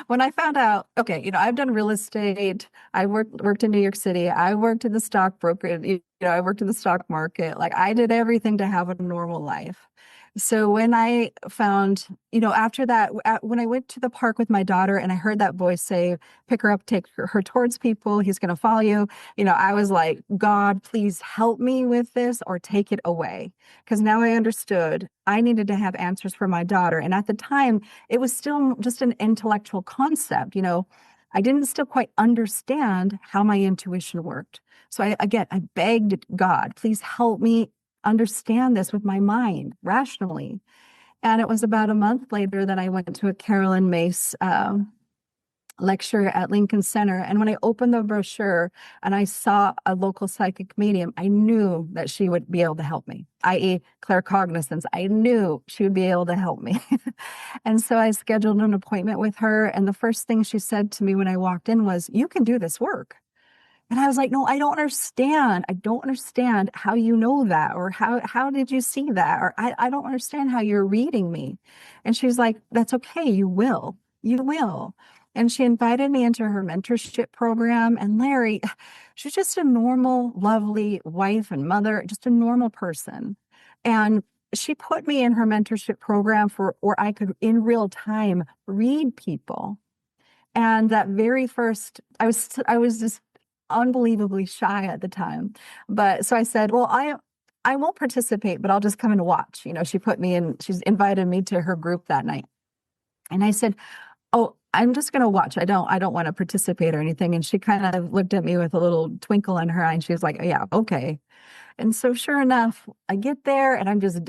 when I found out, okay, I've done real estate. I worked in New York City. I worked in the stock broker. I worked in the stock market. Like, I did everything to have a normal life. So when I found, after that, when I went to the park with my daughter and I heard that voice say, pick her up, take her towards people, he's going to follow you. I was like, God, please help me with this or take it away. Because now I understood I needed to have answers for my daughter. And at the time, it was still just an intellectual concept. I didn't still quite understand how my intuition worked. So I begged God, please help me understand this with my mind rationally. And it was about a month later that I went to a Carolyn Mace lecture at Lincoln Center. And when I opened the brochure and I saw a local psychic medium, I knew that she would be able to help me, i.e. claircognizance. I knew she would be able to help me. And so I scheduled an appointment with her. And the first thing she said to me when I walked in was, you can do this work. And I was like, no, I don't understand. I don't understand how you know that, or how did you see that? Or I don't understand how you're reading me. And she's like, that's okay. You will. And she invited me into her mentorship program. And Larry, she's just a normal, lovely wife and mother, just a normal person. And she put me in her mentorship program where I could, in real time, read people. And that very first, I was just unbelievably shy at the time. But so I said, well, I won't participate, but I'll just come and watch. She's invited me to her group that night. And I said, oh, I'm just going to watch. I don't want to participate or anything. And she kind of looked at me with a little twinkle in her eye. And she was like, yeah, okay. And so sure enough, I get there and I'm just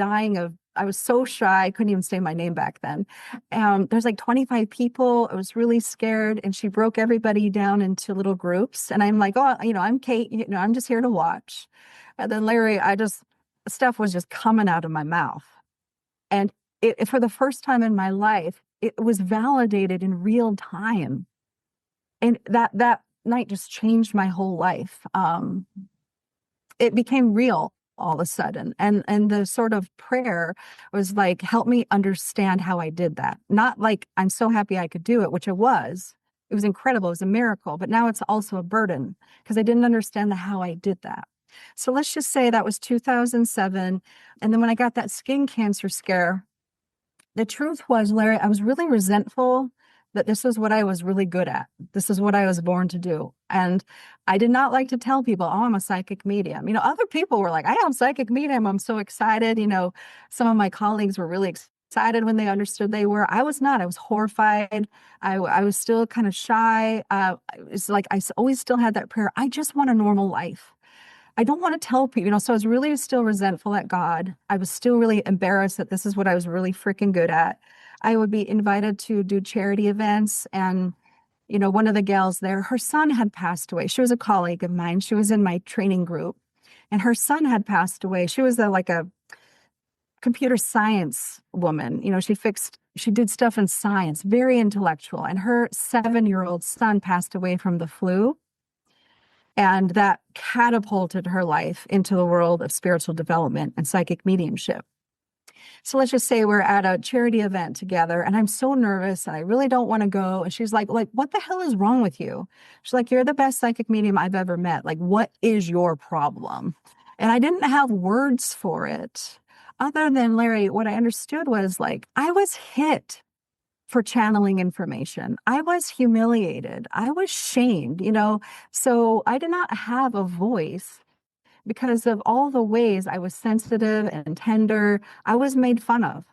I was so shy. I couldn't even say my name back then. There's like 25 people. I was really scared. And she broke everybody down into little groups. And I'm like, oh, I'm Kate, I'm just here to watch. And then Larry, stuff was just coming out of my mouth. And for the first time in my life, it was validated in real time. And that night just changed my whole life. It became real all of a sudden. And the sort of prayer was like, help me understand how I did that. Not like, I'm so happy I could do it, which it was. It was incredible. It was a miracle. But now it's also a burden because I didn't understand how I did that. So let's just say that was 2007. And then when I got that skin cancer scare, the truth was, Larry, I was really resentful that this is what I was really good at. This is what I was born to do. And I did not like to tell people, oh, I'm a psychic medium. Other people were like, I am psychic medium. I'm so excited. Some of my colleagues were really excited when they understood they were. I was not. I was horrified. I was still kind of shy. It's like I always still had that prayer. I just want a normal life. I don't want to tell people, so I was really still resentful at God. I was still really embarrassed that this is what I was really freaking good at. I would be invited to do charity events. And, one of the gals there, her son had passed away. She was a colleague of mine. She was in my training group and her son had passed away. She was like a computer science woman. She did stuff in science, very intellectual. And her 7-year-old son passed away from the flu. And that catapulted her life into the world of spiritual development and psychic mediumship. So let's just say we're at a charity event together and I'm so nervous and I really don't want to go. And she's like, what the hell is wrong with you? She's like, you're the best psychic medium I've ever met. Like, what is your problem? And I didn't have words for it other than, Larry, what I understood was like, I was hit for channeling information. I was humiliated. I was shamed, so I did not have a voice because of all the ways I was sensitive and tender. I was made fun of.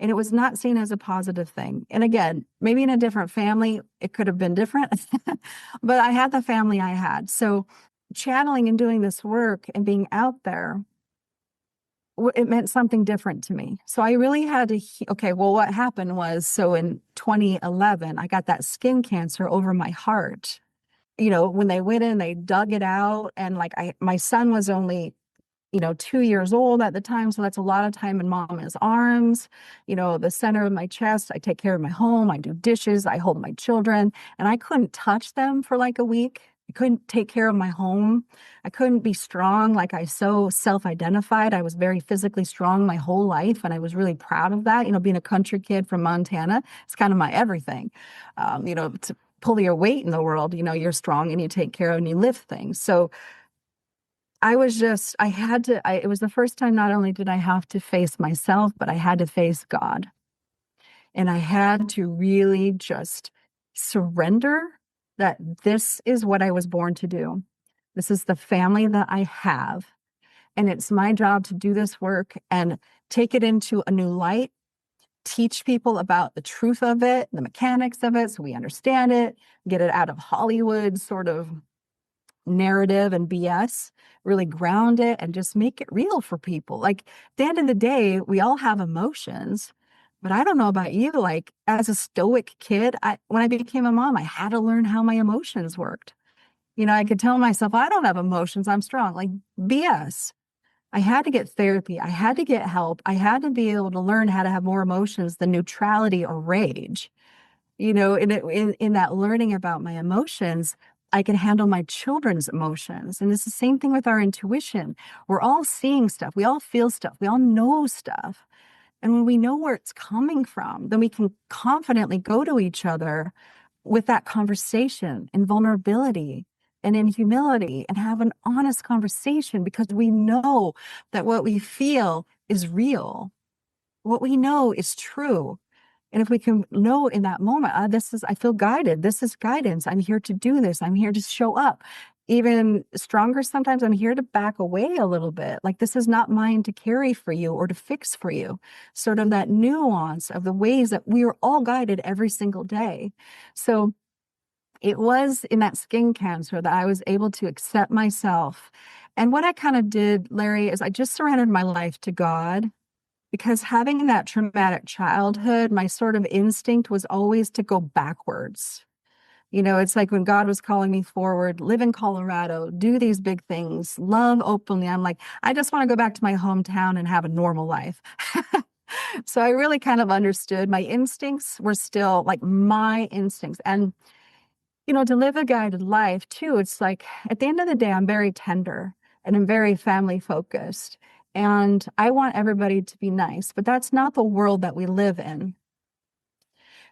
And it was not seen as a positive thing. And again, maybe in a different family, it could have been different, but I had the family I had. So channeling and doing this work and being out there, it meant something different to me. So I really had to, okay, well, what happened was, so in 2011, I got that skin cancer over my heart. When they went in, they dug it out. And like my son was only 2 years old at the time. So that's a lot of time in mama's arms, the center of my chest. I take care of my home. I do dishes. I hold my children, and I couldn't touch them for like a week. I couldn't take care of my home. I couldn't be strong. Like I so self-identified. I was very physically strong my whole life. And I was really proud of that. Being a country kid from Montana, it's kind of my everything. To pull your weight in the world, you're strong and you take care of and you lift things. So it was the first time not only did I have to face myself, but I had to face God. And I had to really just surrender that this is what I was born to do. This is the family that I have. And it's my job to do this work and take it into a new light, teach people about the truth of it, the mechanics of it, so we understand it, get it out of Hollywood sort of narrative and BS, really ground it and just make it real for people. Like at the end of the day, we all have emotions, but I don't know about you. Like as a stoic kid, when I became a mom, I had to learn how my emotions worked. I could tell myself, I don't have emotions, I'm strong. Like BS. I had to get therapy. I had to get help. I had to be able to learn how to have more emotions than neutrality or rage. In that learning about my emotions, I can handle my children's emotions. And it's the same thing with our intuition. We're all seeing stuff. We all feel stuff. We all know stuff. And when we know where it's coming from, then we can confidently go to each other with that conversation in vulnerability and in humility and have an honest conversation, because we know that what we feel is real. What we know is true. And if we can know in that moment, I feel guided. This is guidance. I'm here to do this. I'm here to show up. Even stronger, sometimes I'm here to back away a little bit. Like this is not mine to carry for you or to fix for you. Sort of that nuance of the ways that we are all guided every single day. So it was in that skin cancer that I was able to accept myself. And what I kind of did, Larry, is I just surrendered my life to God. Because having that traumatic childhood, my sort of instinct was always to go backwards. It's like when God was calling me forward, live in Colorado, do these big things, love openly. I'm like, I just want to go back to my hometown and have a normal life. So I really kind of understood my instincts were still like my instincts. And, to live a guided life too, it's like at the end of the day, I'm very tender and I'm very family focused. And I want everybody to be nice, but that's not the world that we live in.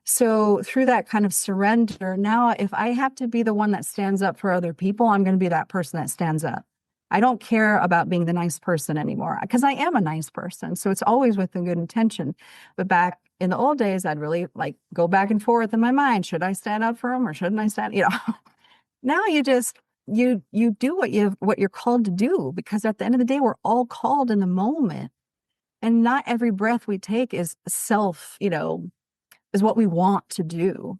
So through that kind of surrender, now if I have to be the one that stands up for other people, I'm going to be that person that stands up. I don't care about being the nice person anymore because I am a nice person. So it's always with a good intention. But back in the old days, I'd really like go back and forth in my mind. Should I stand up for them or shouldn't I stand? Now you just you do what you're called to do, because at the end of the day, we're all called in the moment. And not every breath we take is is what we want to do.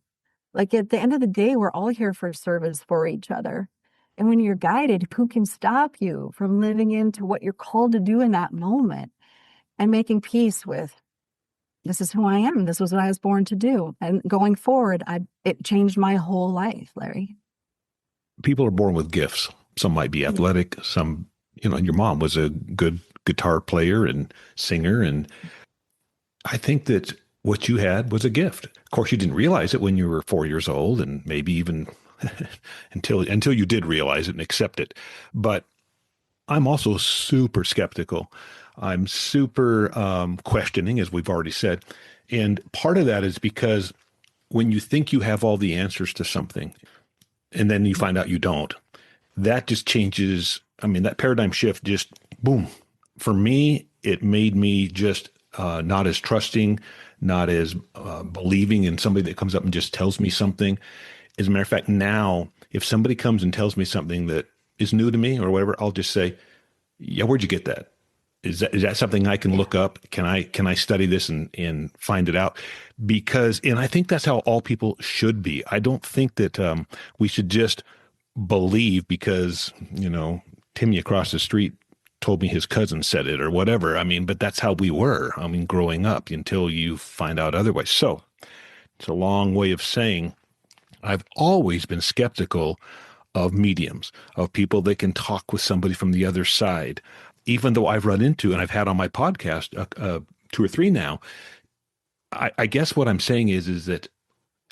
Like at the end of the day, we're all here for service for each other. And when you're guided, who can stop you from living into what you're called to do in that moment and making peace with, this is who I am. This was what I was born to do. And going forward, it changed my whole life, Larry. People are born with gifts. Some might be athletic. Some, your mom was a good guitar player and singer. And I think that what you had was a gift. Of course, you didn't realize it when you were 4 years old, and maybe even until you did realize it and accept it. But I'm also super skeptical. I'm super questioning, as we've already said. And part of that is because when you think you have all the answers to something, and then you find out you don't, that just changes. I mean, that paradigm shift just, boom. For me, it made me just not as trusting, not as believing in somebody that comes up and just tells me something. As a matter of fact, now if somebody comes and tells me something that is new to me or whatever, I'll just say, yeah, where'd you get that? Is that something I can look up? Can I study this and find it out? Because, and I think that's how all people should be. I don't think that we should just believe because, Timmy across the street told me his cousin said it or whatever. I mean, but that's how we were. I mean, growing up until you find out otherwise. So it's a long way of saying I've always been skeptical of mediums, of people that can talk with somebody from the other side, even though I've run into, and I've had on my podcast 2 or 3 now. I guess what I'm saying is that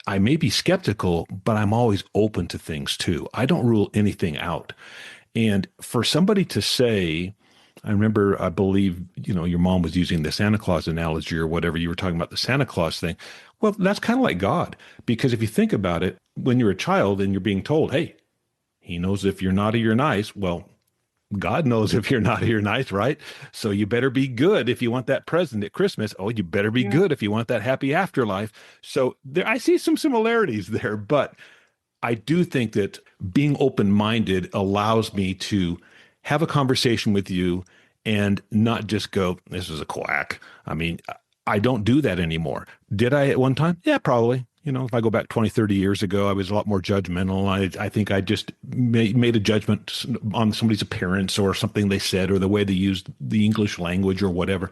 I may be skeptical, but I'm always open to things too. I don't rule anything out. And for somebody to say, I remember, I believe, your mom was using the Santa Claus analogy or whatever. You were talking about the Santa Claus thing. Well, that's kind of like God, because if you think about it, when you're a child and you're being told, hey, he knows if you're naughty or nice. Well, God knows if you're naughty or nice, right? So you better be good if you want that present at Christmas. Oh, you better be good if you want that happy afterlife. So I see some similarities there, but I do think that being open-minded allows me to have a conversation with you and not just go, this is a quack. I mean, I don't do that anymore. Did I at one time? Yeah, probably. If I go back 20, 30 years ago, I was a lot more judgmental. I think I just made a judgment on somebody's appearance or something they said or the way they used the English language or whatever.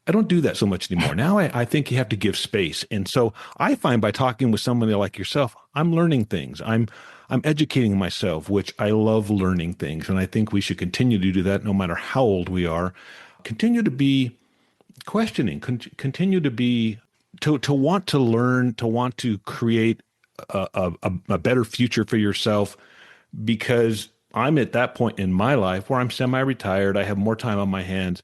I don't do that so much anymore. Now I think you have to give space. And so I find by talking with somebody like yourself, I'm learning things. I'm educating myself, which I love learning things. And I think we should continue to do that no matter how old we are. Continue to be questioning, continue to be to want to learn, to want to create a better future for yourself, because I'm at that point in my life where I'm semi-retired. I have more time on my hands,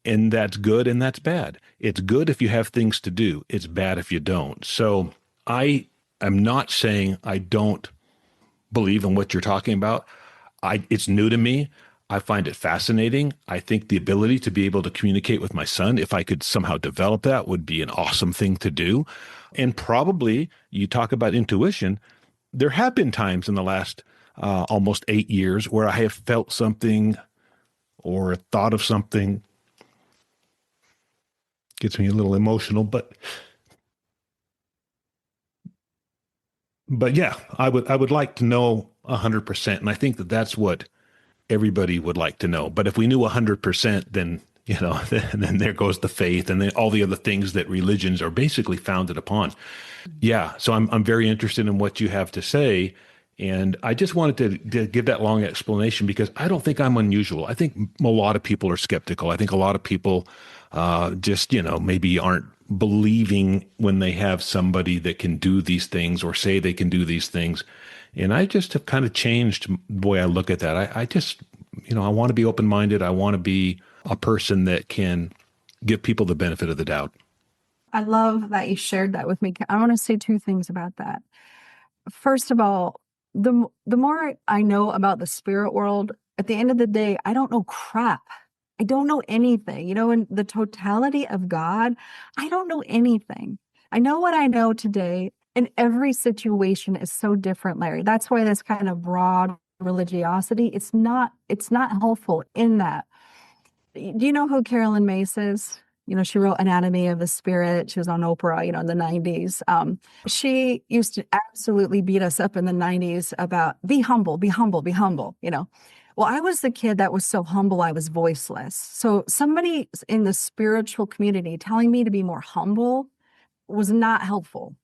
and that's good and that's bad. It's good if you have things to do. It's bad if you don't. So I am not saying I don't believe in what you're talking about. It's new to me. I find it fascinating. I think the ability to be able to communicate with my son, if I could somehow develop that, would be an awesome thing to do. And probably, you talk about intuition, there have been times in the last almost 8 years where I have felt something or thought of something. Gets me a little emotional, but yeah, I would like to know 100%. And I think that that's what everybody would like to know. But if we knew 100%, then, then there goes the faith and then all the other things that religions are basically founded upon. Yeah. So I'm very interested in what you have to say. And I just wanted to give that long explanation because I don't think I'm unusual. I think a lot of people are skeptical. I think a lot of people just, maybe aren't believing when they have somebody that can do these things or say they can do these things. And I just have kind of changed the way I look at that. I just, I want to be open-minded. I want to be a person that can give people the benefit of the doubt. I love that you shared that with me. I want to say 2 things about that. First of all, the more I know about the spirit world, at the end of the day, I don't know crap. I don't know anything. In the totality of God, I don't know anything. I know what I know today. And every situation is so different, Larry. That's why this kind of broad religiosity, it's not helpful in that. Do you know who Carolyn Mace is? She wrote Anatomy of the Spirit. She was on Oprah, in the 90s. She used to absolutely beat us up in the 90s about be humble, be humble, be humble, Well, I was the kid that was so humble, I was voiceless. So somebody in the spiritual community telling me to be more humble was not helpful.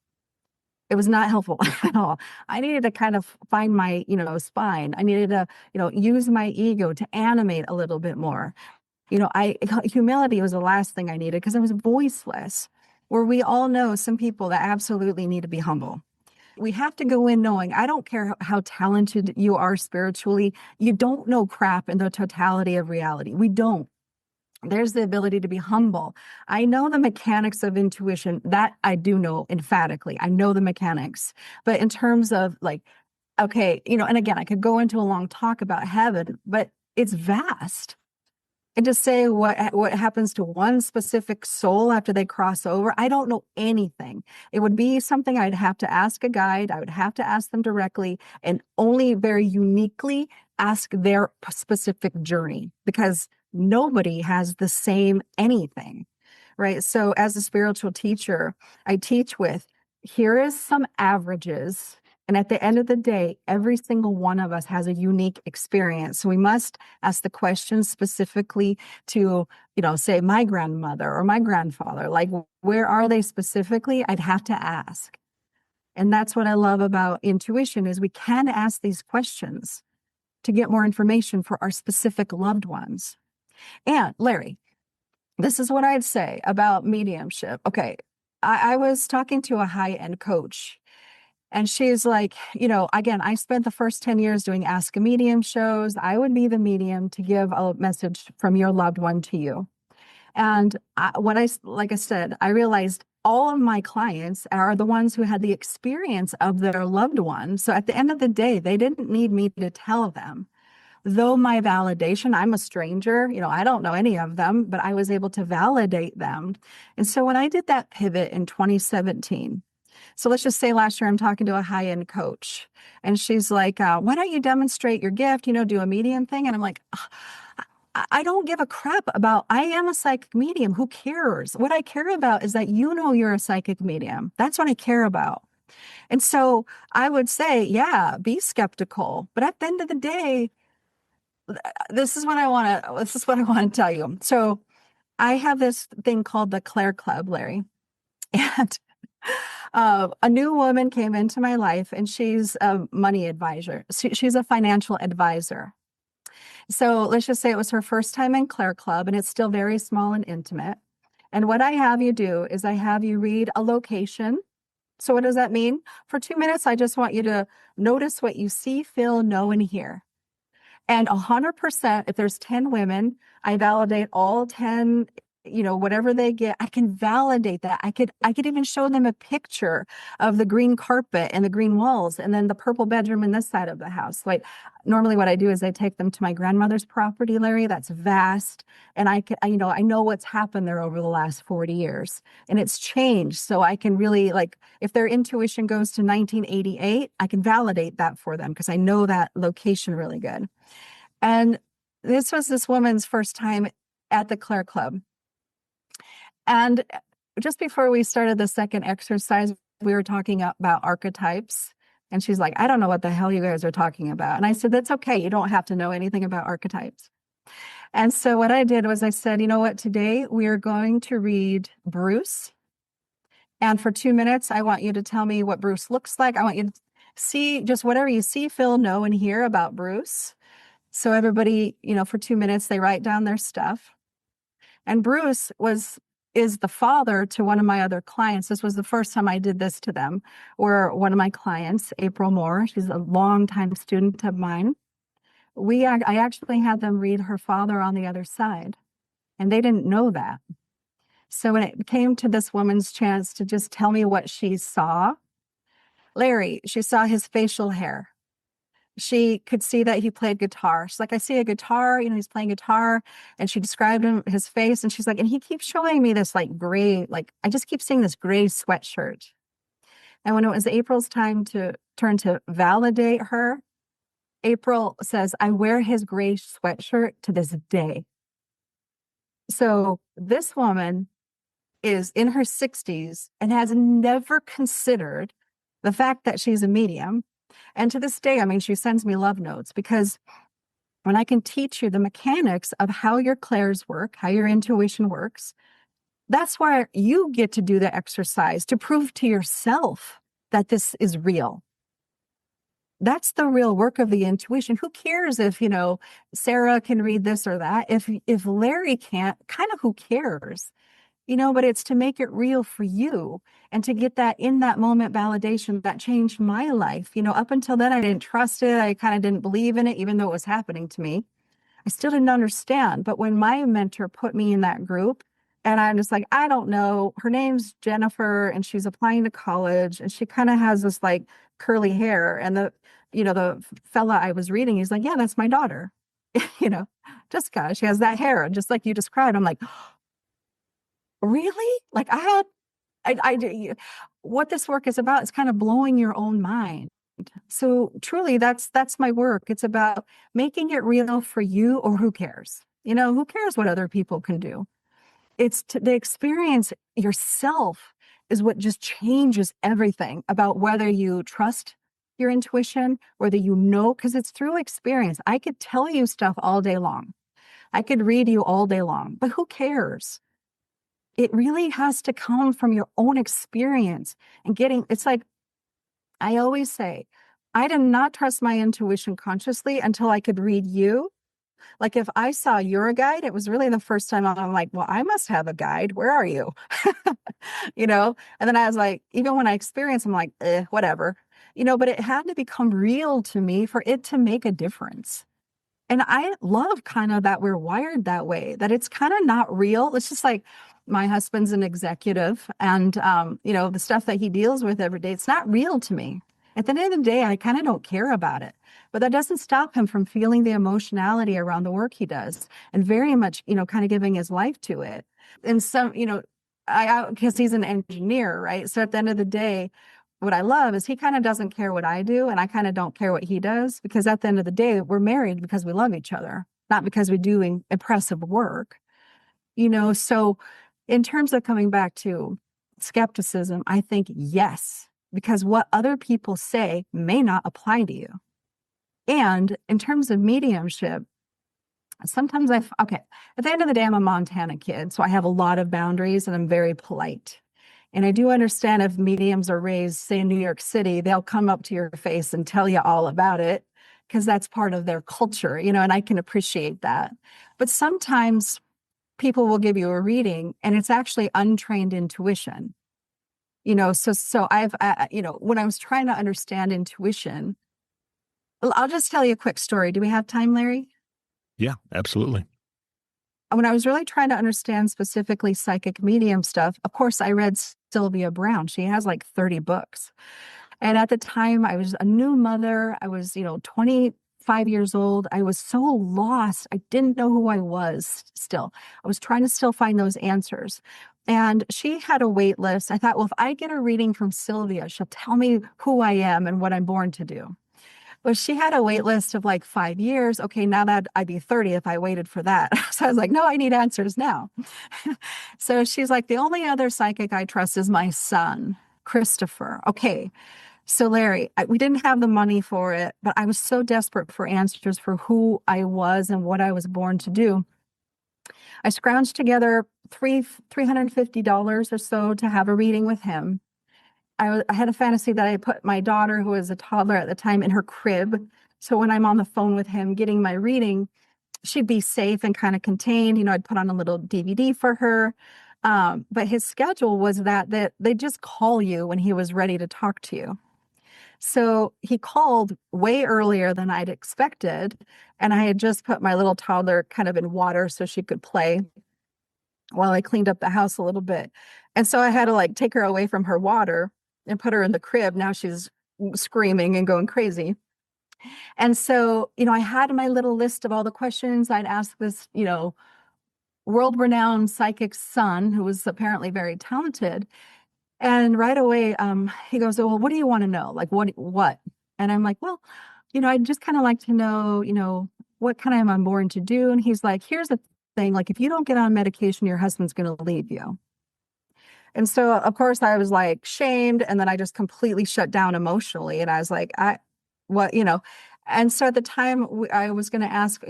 It was not helpful at all. I needed to kind of find my, spine. I needed to, use my ego to animate a little bit more. Humility was the last thing I needed because I was voiceless, where we all know some people that absolutely need to be humble. We have to go in knowing, I don't care how talented you are spiritually, you don't know crap in the totality of reality. We don't. There's the ability to be humble. I know the mechanics of intuition. That I do know emphatically. I know the mechanics. But in terms of okay, and again, I could go into a long talk about heaven, but it's vast. And to say what happens to one specific soul after they cross over, I don't know anything. It would be something I'd have to ask a guide. I would have to ask them directly and only very uniquely ask their specific journey, because nobody has the same anything, right? So as a spiritual teacher, I teach with, here is some averages. And at the end of the day, every single one of us has a unique experience. So we must ask the questions specifically to, say my grandmother or my grandfather, like where are they specifically? I'd have to ask. And that's what I love about intuition, is we can ask these questions to get more information for our specific loved ones. And Larry, this is what I'd say about mediumship. Okay, I was talking to a high-end coach, and she's like, again, I spent the first 10 years doing Ask a Medium shows. I would be the medium to give a message from your loved one to you. And like I said, I realized all of my clients are the ones who had the experience of their loved one. So at the end of the day, they didn't need me to tell them. Though my validation, I'm a stranger, I don't know any of them, but I was able to validate them. And so when I did that pivot in 2017, so let's just say last year I'm talking to a high-end coach, and she's like, why don't you demonstrate your gift, do a medium thing? And I'm like, I don't give a crap about, I am a psychic medium. Who cares? What I care about is that you're a psychic medium. That's what I care about. And so I would say, yeah, be skeptical. But at the end of the day, this is what I want to tell you. So I have this thing called the Clair Club, Larry. And a new woman came into my life, and she's a money advisor. She's a financial advisor. So let's just say it was her first time in Clair Club, and it's still very small and intimate. And what I have you do is I have you read a location. So what does that mean? For 2 minutes, I just want you to notice what you see, feel, know, and hear. And 100%, if there's 10 women, I validate all 10, whatever they get, I can validate that. I could even show them a picture of the green carpet and the green walls and then the purple bedroom in this side of the house. Like normally what I do is I take them to my grandmother's property, Larry, that's vast. And I know what's happened there over the last 40 years, and it's changed. So I can really, like, if their intuition goes to 1988, I can validate that for them because I know that location really good. And this was this woman's first time at the Clair Club. And just before we started the second exercise, we were talking about archetypes. And she's like, I don't know what the hell you guys are talking about. And I said, that's okay. You don't have to know anything about archetypes. And so what I did was I said, you know what, today we are going to read Bruce. And for 2 minutes, I want you to tell me what Bruce looks like. I want you to see just whatever you see, feel, know, and hear about Bruce. So everybody, for 2 minutes, they write down their stuff. And Bruce is the father to one of my other clients. This was the first time I did this to them, or one of my clients, April Moore. She's a longtime student of mine. I actually had them read her father on the other side, and they didn't know that. So when it came to this woman's chance to just tell me what she saw, Larry, she saw his facial hair. She could see that he played guitar. She's like, I see a guitar, he's playing guitar. And she described his face. And she's like, and he keeps showing me this like gray, like I just keep seeing this gray sweatshirt. And when it was April's time to turn to validate her, April says, I wear his gray sweatshirt to this day. So this woman is in her 60s and has never considered the fact that she's a medium. And to this day, she sends me love notes, because when I can teach you the mechanics of how your clairs work, how your intuition works, that's why you get to do the exercise to prove to yourself that this is real. That's the real work of the intuition. Who cares if, Sarah can read this or that? If Larry can't, kind of who cares? But it's to make it real for you and to get that in that moment validation that changed my life. Up until then, I didn't trust it. I kind of didn't believe in it, even though it was happening to me. I still didn't understand. But when my mentor put me in that group, and I'm just like, I don't know, her name's Jennifer, and she's applying to college, and she kind of has this like curly hair. And the fella I was reading, he's like, yeah, that's my daughter. you know, Jessica, she has that hair, and just like you described, I'm like, really? Like what this work is about is kind of blowing your own mind. So truly, that's my work. It's about making it real for you, or who cares? Who cares what other people can do? It's the experience yourself is what just changes everything about whether you trust your intuition, whether because it's through experience. I could tell you stuff all day long. I could read you all day long, but who cares? It really has to come from your own experience and it's like, I always say, I did not trust my intuition consciously until I could read you. Like if I saw you're a guide, it was really the first time I'm like, well, I must have a guide. Where are you? And then I was like, even when I experience, I'm like, whatever, but it had to become real to me for it to make a difference. And I love kind of that we're wired that way, that it's kind of not real. It's just like my husband's an executive, and, the stuff that he deals with every day, it's not real to me. At the end of the day, I kind of don't care about it. But that doesn't stop him from feeling the emotionality around the work he does, and very much, kind of giving his life to it. And some, because he's an engineer, right? So at the end of the day, what I love is he kind of doesn't care what I do, and I kind of don't care what he does, because at the end of the day, we're married because we love each other, not because we're doing impressive work. So in terms of coming back to skepticism, I think yes, because what other people say may not apply to you. And in terms of mediumship, sometimes at the end of the day, I'm a Montana kid, so I have a lot of boundaries and I'm very polite. And I do understand if mediums are raised, say, in New York City, they'll come up to your face and tell you all about it because that's part of their culture, and I can appreciate that. But sometimes people will give you a reading and it's actually untrained intuition. So I've, when I was trying to understand intuition, I'll just tell you a quick story. Do we have time, Larry? Yeah, absolutely. When I was really trying to understand specifically psychic medium stuff, of course, I read Sylvia Browne. She has like 30 books. And at the time, I was a new mother. I was, 25 years old. I was so lost. I didn't know who I was still. I was trying to still find those answers. And she had a wait list. I thought, well, if I get a reading from Sylvia, she'll tell me who I am and what I'm born to do. Well, she had a wait list of like 5 years. Okay, now that I'd be 30 if I waited for that. So I was like, no, I need answers now. So she's like, the only other psychic I trust is my son, Christopher. Okay. So Larry, we didn't have the money for it, but I was so desperate for answers for who I was and what I was born to do. I scrounged together $350 or so to have a reading with him. I had a fantasy that I put my daughter, who was a toddler at the time, in her crib. So when I'm on the phone with him getting my reading, she'd be safe and kind of contained. I'd put on a little DVD for her. But his schedule was that they just call you when he was ready to talk to you. So he called way earlier than I'd expected. And I had just put my little toddler kind of in water so she could play while I cleaned up the house a little bit. And so I had to take her away from her water and put her in the crib. Now she's screaming and going crazy. And so, I had my little list of all the questions I'd ask this, world-renowned psychic son, who was apparently very talented. And right away, he goes, oh, well, what do you want to know? Like, what? And I'm like, well, I'd just kind of like to know, what kind of am I born to do? And he's like, here's the thing, if you don't get on medication, your husband's going to leave you. And so, of course, I was shamed. And then I just completely shut down emotionally. And I was like, what. And so at the time I was going to ask,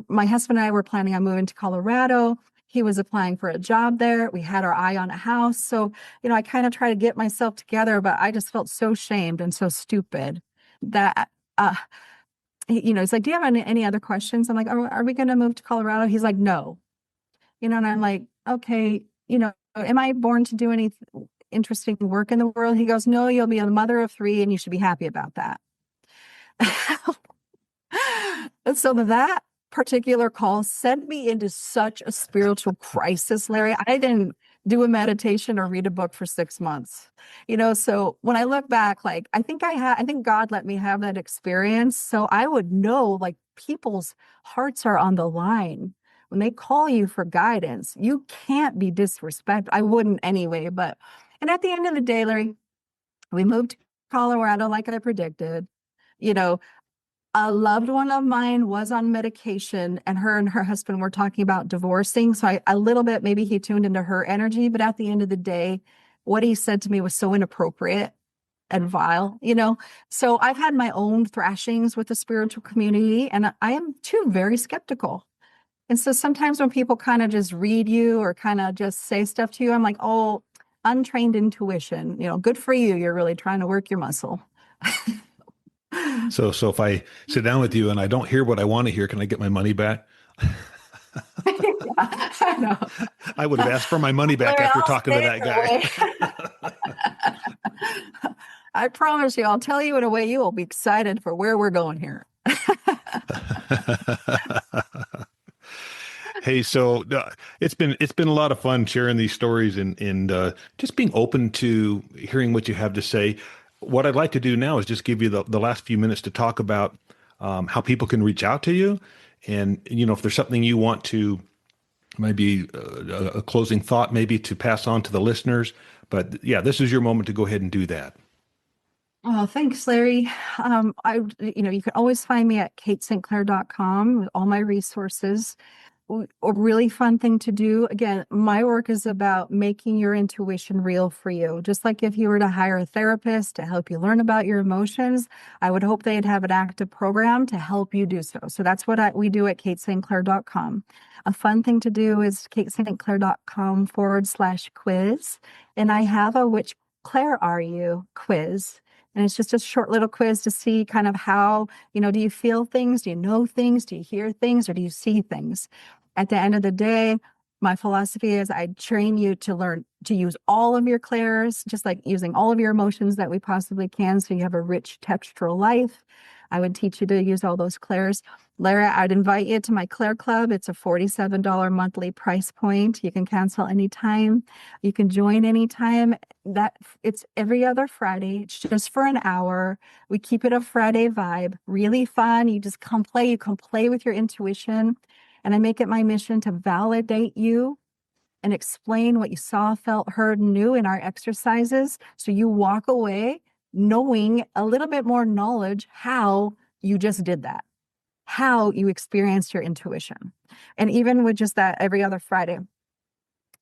my husband and I were planning on moving to Colorado. He was applying for a job there. We had our eye on a house. So, I kind of try to get myself together, but I just felt so shamed and so stupid that, it's like, do you have any other questions? I'm like, are we going to move to Colorado? He's like, no. And I'm like, okay, am I born to do any interesting work in the world? He goes, no, you'll be a mother of 3 and you should be happy about that. And so that particular call sent me into such a spiritual crisis, Larry. I didn't do a meditation or read a book for 6 months. So when I look back, I think God let me have that experience so I would know people's hearts are on the line. When they call you for guidance, you can't be disrespectful. I wouldn't anyway, and at the end of the day, Larry, we moved to Colorado like I predicted. You know, a loved one of mine was on medication, and her husband were talking about divorcing. So I a little bit, maybe he tuned into her energy, but at the end of the day, what he said to me was so inappropriate and vile, So I've had my own thrashings with the spiritual community, and I am too very skeptical. And so sometimes when people kind of just read you or kind of just say stuff to you, I'm like, oh, untrained intuition, good for you. You're really trying to work your muscle. So if I sit down with you and I don't hear what I want to hear, can I get my money back? Yeah, I know. I would have asked for my money back after talking to that guy. I promise you, I'll tell you in a way you will be excited for where we're going here. Hey, so it's been a lot of fun sharing these stories and just being open to hearing what you have to say. What I'd like to do now is just give you the last few minutes to talk about how people can reach out to you, and if there's something you want to, maybe a closing thought, maybe to pass on to the listeners. But yeah, this is your moment to go ahead and do that. Oh, thanks, Larry. You can always find me at katestclair.com with all my resources. A really fun thing to do. Again, my work is about making your intuition real for you. Just like if you were to hire a therapist to help you learn about your emotions, I would hope they'd have an active program to help you do so. So that's what we do at katestclair.com. A fun thing to do is katestclair.com/quiz. And I have a Which Claire Are You quiz. And it's just a short little quiz to see kind of how, do you feel things? Do you know things? Do you hear things? Or do you see things? At the end of the day, my philosophy is I train you to learn to use all of your clairs, just like using all of your emotions that we possibly can. So you have a rich textural life. I would teach you to use all those clairs. Lara, I'd invite you to my Claire Club. It's a $47 monthly price point. You can cancel anytime. You can join anytime. It's every other Friday. It's just for an hour. We keep it a Friday vibe, really fun. You just come play. You can play with your intuition. And I make it my mission to validate you and explain what you saw, felt, heard, and knew in our exercises. So you walk away knowing a little bit more knowledge how you just did that, how you experienced your intuition. And even with just that every other Friday,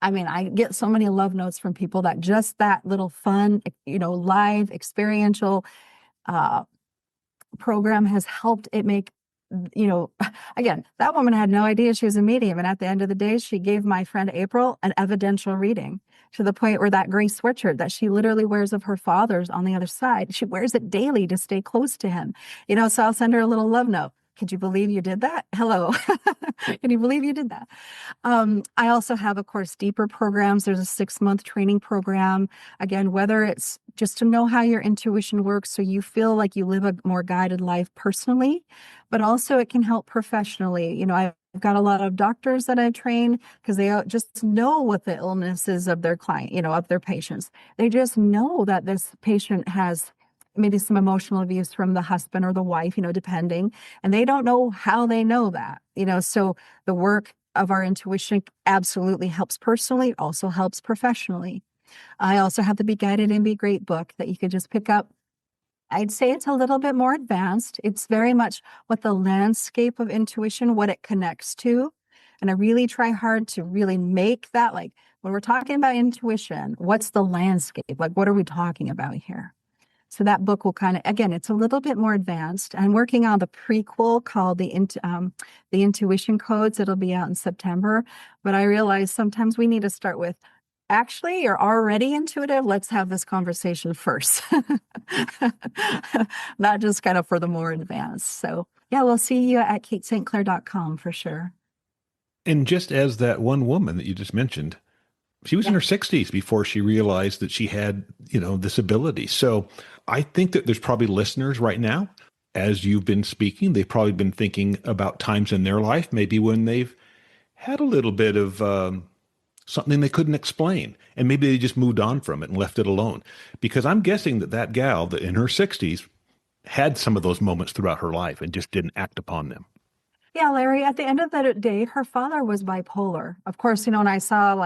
I get so many love notes from people that just that little fun, live experiential program has helped it make, again, that woman had no idea she was a medium. And at the end of the day, she gave my friend April an evidential reading to the point where that gray sweatshirt that she literally wears of her father's on the other side, she wears it daily to stay close to him. So I'll send her a little love note. Could you believe you did that? Hello. Can you believe you did that? I also have, of course, deeper programs. There's a 6-month training program. Again, whether it's just to know how your intuition works so you feel like you live a more guided life personally, but also it can help professionally. I've got a lot of doctors that I train because they just know what the illness is of their client, of their patients. They just know that this patient has maybe some emotional abuse from the husband or the wife, depending, and they don't know how they know that, so the work of our intuition absolutely helps personally, also helps professionally. I also have the Be Guided and Be Great book that you could just pick up. I'd say it's a little bit more advanced. It's very much what the landscape of intuition, what it connects to. And I really try hard to really make that, like, when we're talking about intuition, what's the landscape? Like, what are we talking about here? So that book will kind of, again, it's a little bit more advanced. I'm working on the prequel called the Intuition Codes. It'll be out in September. But I realize sometimes we need to start with, actually, you're already intuitive. Let's have this conversation first. Not just kind of for the more advanced. So yeah, we'll see you at katestclair.com for sure. And just as that one woman that you just mentioned, she was in her 60s before she realized that she had, this ability. So I think that there's probably listeners right now, as you've been speaking, they've probably been thinking about times in their life, maybe when they've had a little bit of something they couldn't explain, and maybe they just moved on from it and left it alone. Because I'm guessing that gal that in her 60s had some of those moments throughout her life and just didn't act upon them. Yeah, Larry, at the end of the day, her father was bipolar. Of course, and I saw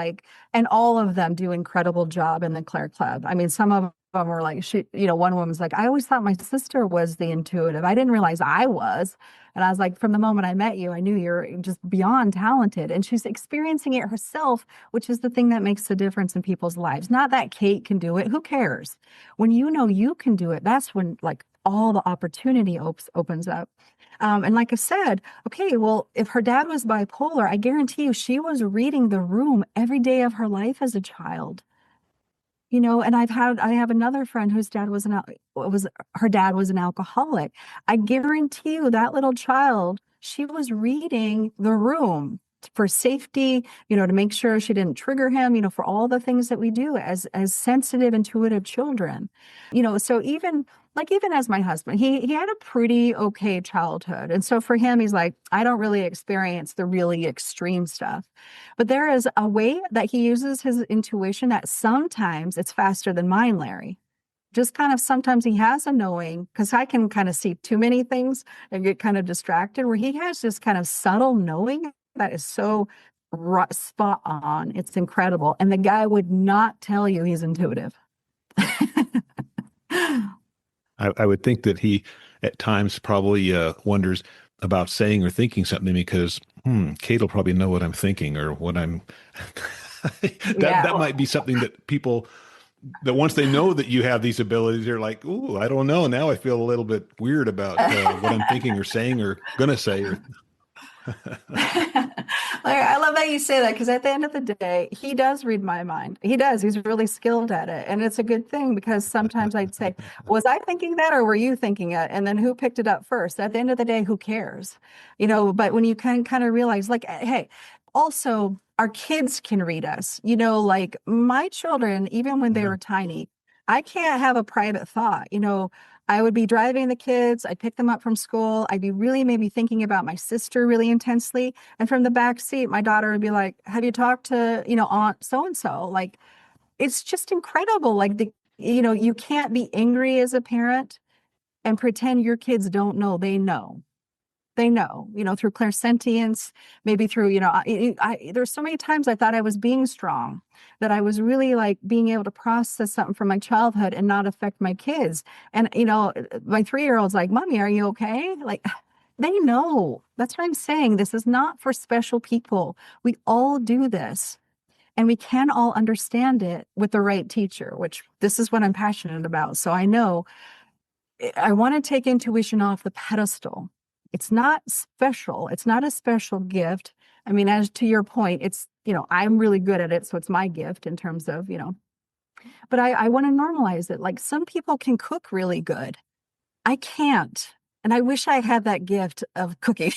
and all of them do incredible job in the Claire Club. I mean, some of them were like, one woman's like, I always thought my sister was the intuitive. I didn't realize I was. And I was like, from the moment I met you, I knew you're just beyond talented. And she's experiencing it herself, which is the thing that makes the difference in people's lives. Not that Kate can do it. Who cares? When you know you can do it, that's when all the opportunity opens up. And like I said, okay, well, if her dad was bipolar, I guarantee you she was reading the room every day of her life as a child. And I have another friend whose dad her dad was an alcoholic. I guarantee you that little child, she was reading the room for safety, to make sure she didn't trigger him, for all the things that we do as sensitive, intuitive children. So even as my husband, he had a pretty okay childhood. And so for him, he's like, I don't really experience the really extreme stuff. But there is a way that he uses his intuition that sometimes it's faster than mine, Larry. Just kind of sometimes he has a knowing, because I can kind of see too many things and get kind of distracted, where he has this kind of subtle knowing that is so spot on. It's incredible. And the guy would not tell you he's intuitive. I would think that he at times probably wonders about saying or thinking something because Kate will probably know what I'm thinking or what I'm that might be something that people that once they know that you have these abilities, they're like, ooh, I don't know. Now I feel a little bit weird about what I'm thinking or saying or gonna say. I love that you say that, because at the end of the day, he does read my mind. He does. He's really skilled at it. And it's a good thing, because sometimes I'd say, was I thinking that or were you thinking it? And then who picked it up first? At the end of the day, who cares? But when you can kind of realize, hey, also our kids can read us, my children, even when they were tiny, I can't have a private thought. I would be driving the kids. I'd pick them up from school. I'd be really maybe thinking about my sister really intensely. And from the back seat, my daughter would be like, have you talked to, Aunt so-and-so? It's just incredible. You can't be angry as a parent and pretend your kids don't know. They know. Through clairsentience, maybe through, there's so many times I thought I was being strong, that I was really being able to process something from my childhood and not affect my kids. And, my 3-year-old's like, Mommy, are you okay? They know. That's what I'm saying. This is not for special people. We all do this, and we can all understand it with the right teacher, which this is what I'm passionate about. So I know I want to take intuition off the pedestal. It's not special. It's not a special gift. I mean, as to your point, it's, I'm really good at it. So it's my gift in terms of, but I want to normalize it. Some people can cook really good. I can't. And I wish I had that gift of cooking.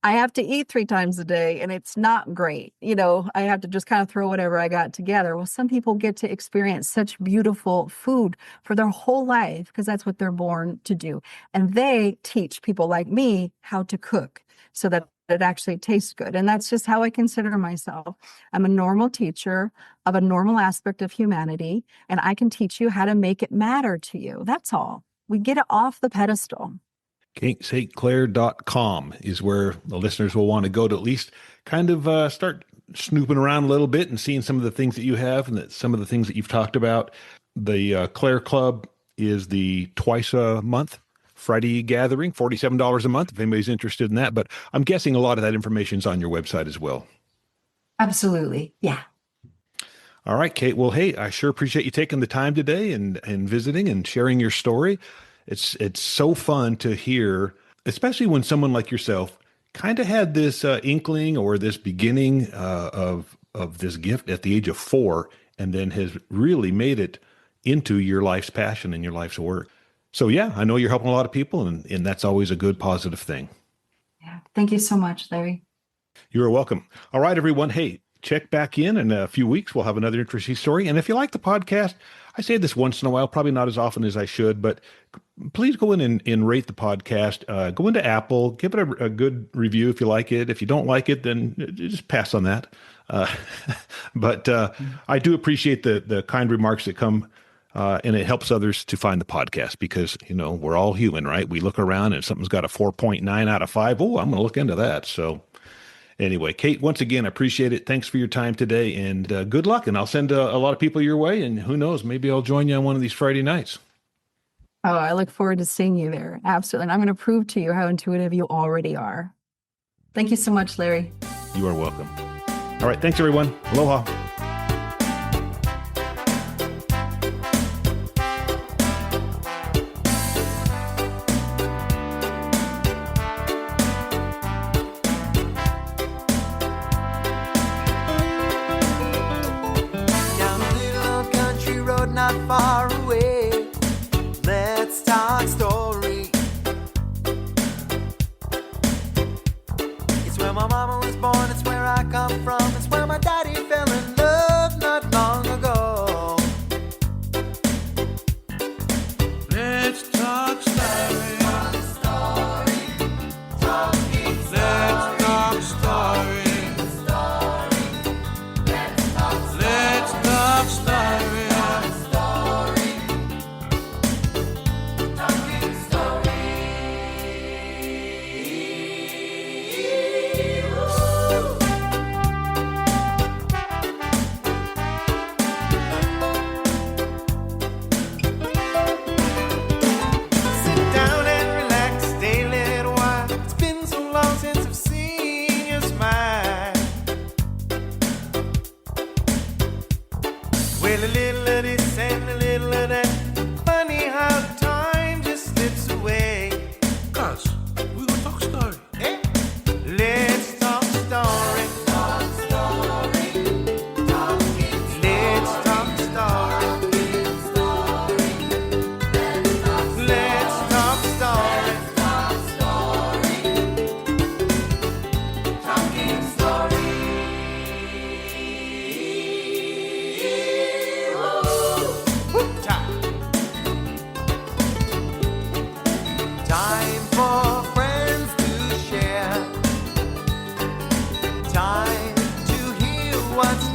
I have to eat 3 times a day, and it's not great. I have to just kind of throw whatever I got together. Well, some people get to experience such beautiful food for their whole life because that's what they're born to do. And they teach people like me how to cook so that it actually tastes good. And that's just how I consider myself. I'm a normal teacher of a normal aspect of humanity, and I can teach you how to make it matter to you. That's all. We get it off the pedestal. SaintClair.com is where the listeners will want to go to at least kind of start snooping around a little bit and seeing some of the things that you have and some of the things that you've talked about. The Clair Club is the twice a month Friday gathering, $47 a month if anybody's interested in that. But I'm guessing a lot of that information is on your website as well. Absolutely. Yeah. All right, Kate. Well, hey, I sure appreciate you taking the time today and visiting and sharing your story. It's so fun to hear, especially when someone like yourself kind of had this inkling or this beginning of this gift at the age of 4, and then has really made it into your life's passion and your life's work. So yeah, I know you're helping a lot of people, and that's always a good, positive thing. Yeah. Thank you so much, Larry. You're welcome. All right, everyone. Hey, check back in a few weeks. We'll have another interesting story. And if you like the podcast, I say this once in a while, probably not as often as I should, but please go in and rate the podcast. Go into Apple, give it a good review if you like it. If you don't like it, then just pass on that. But I do appreciate the kind remarks that come and it helps others to find the podcast because, we're all human, right? We look around and if something's got a 4.9 out of 5, I'm going to look into that. So anyway, Kate, once again, I appreciate it. Thanks for your time today and good luck. And I'll send a lot of people your way. And who knows, maybe I'll join you on one of these Friday nights. Oh, I look forward to seeing you there. Absolutely. And I'm going to prove to you how intuitive you already are. Thank you so much, Larry. You are welcome. All right. Thanks, everyone. Aloha. Down a little old country road not far away. Let's talk story. It's where my mama was born, it's where I come from, it's where my daddy fell in love not long ago. Let's talk story. Let's talk story. Let's talk story. Sit down and relax, stay a little while. It's been so long since I've seen your smile. Well, a little of this and a little of that. Funny how time just slips away. Cuz, we gonna talk story. Eh? Let's talk story. Let's talk story. Let's talk story. Woo! Time for friends to share. Time to hear what's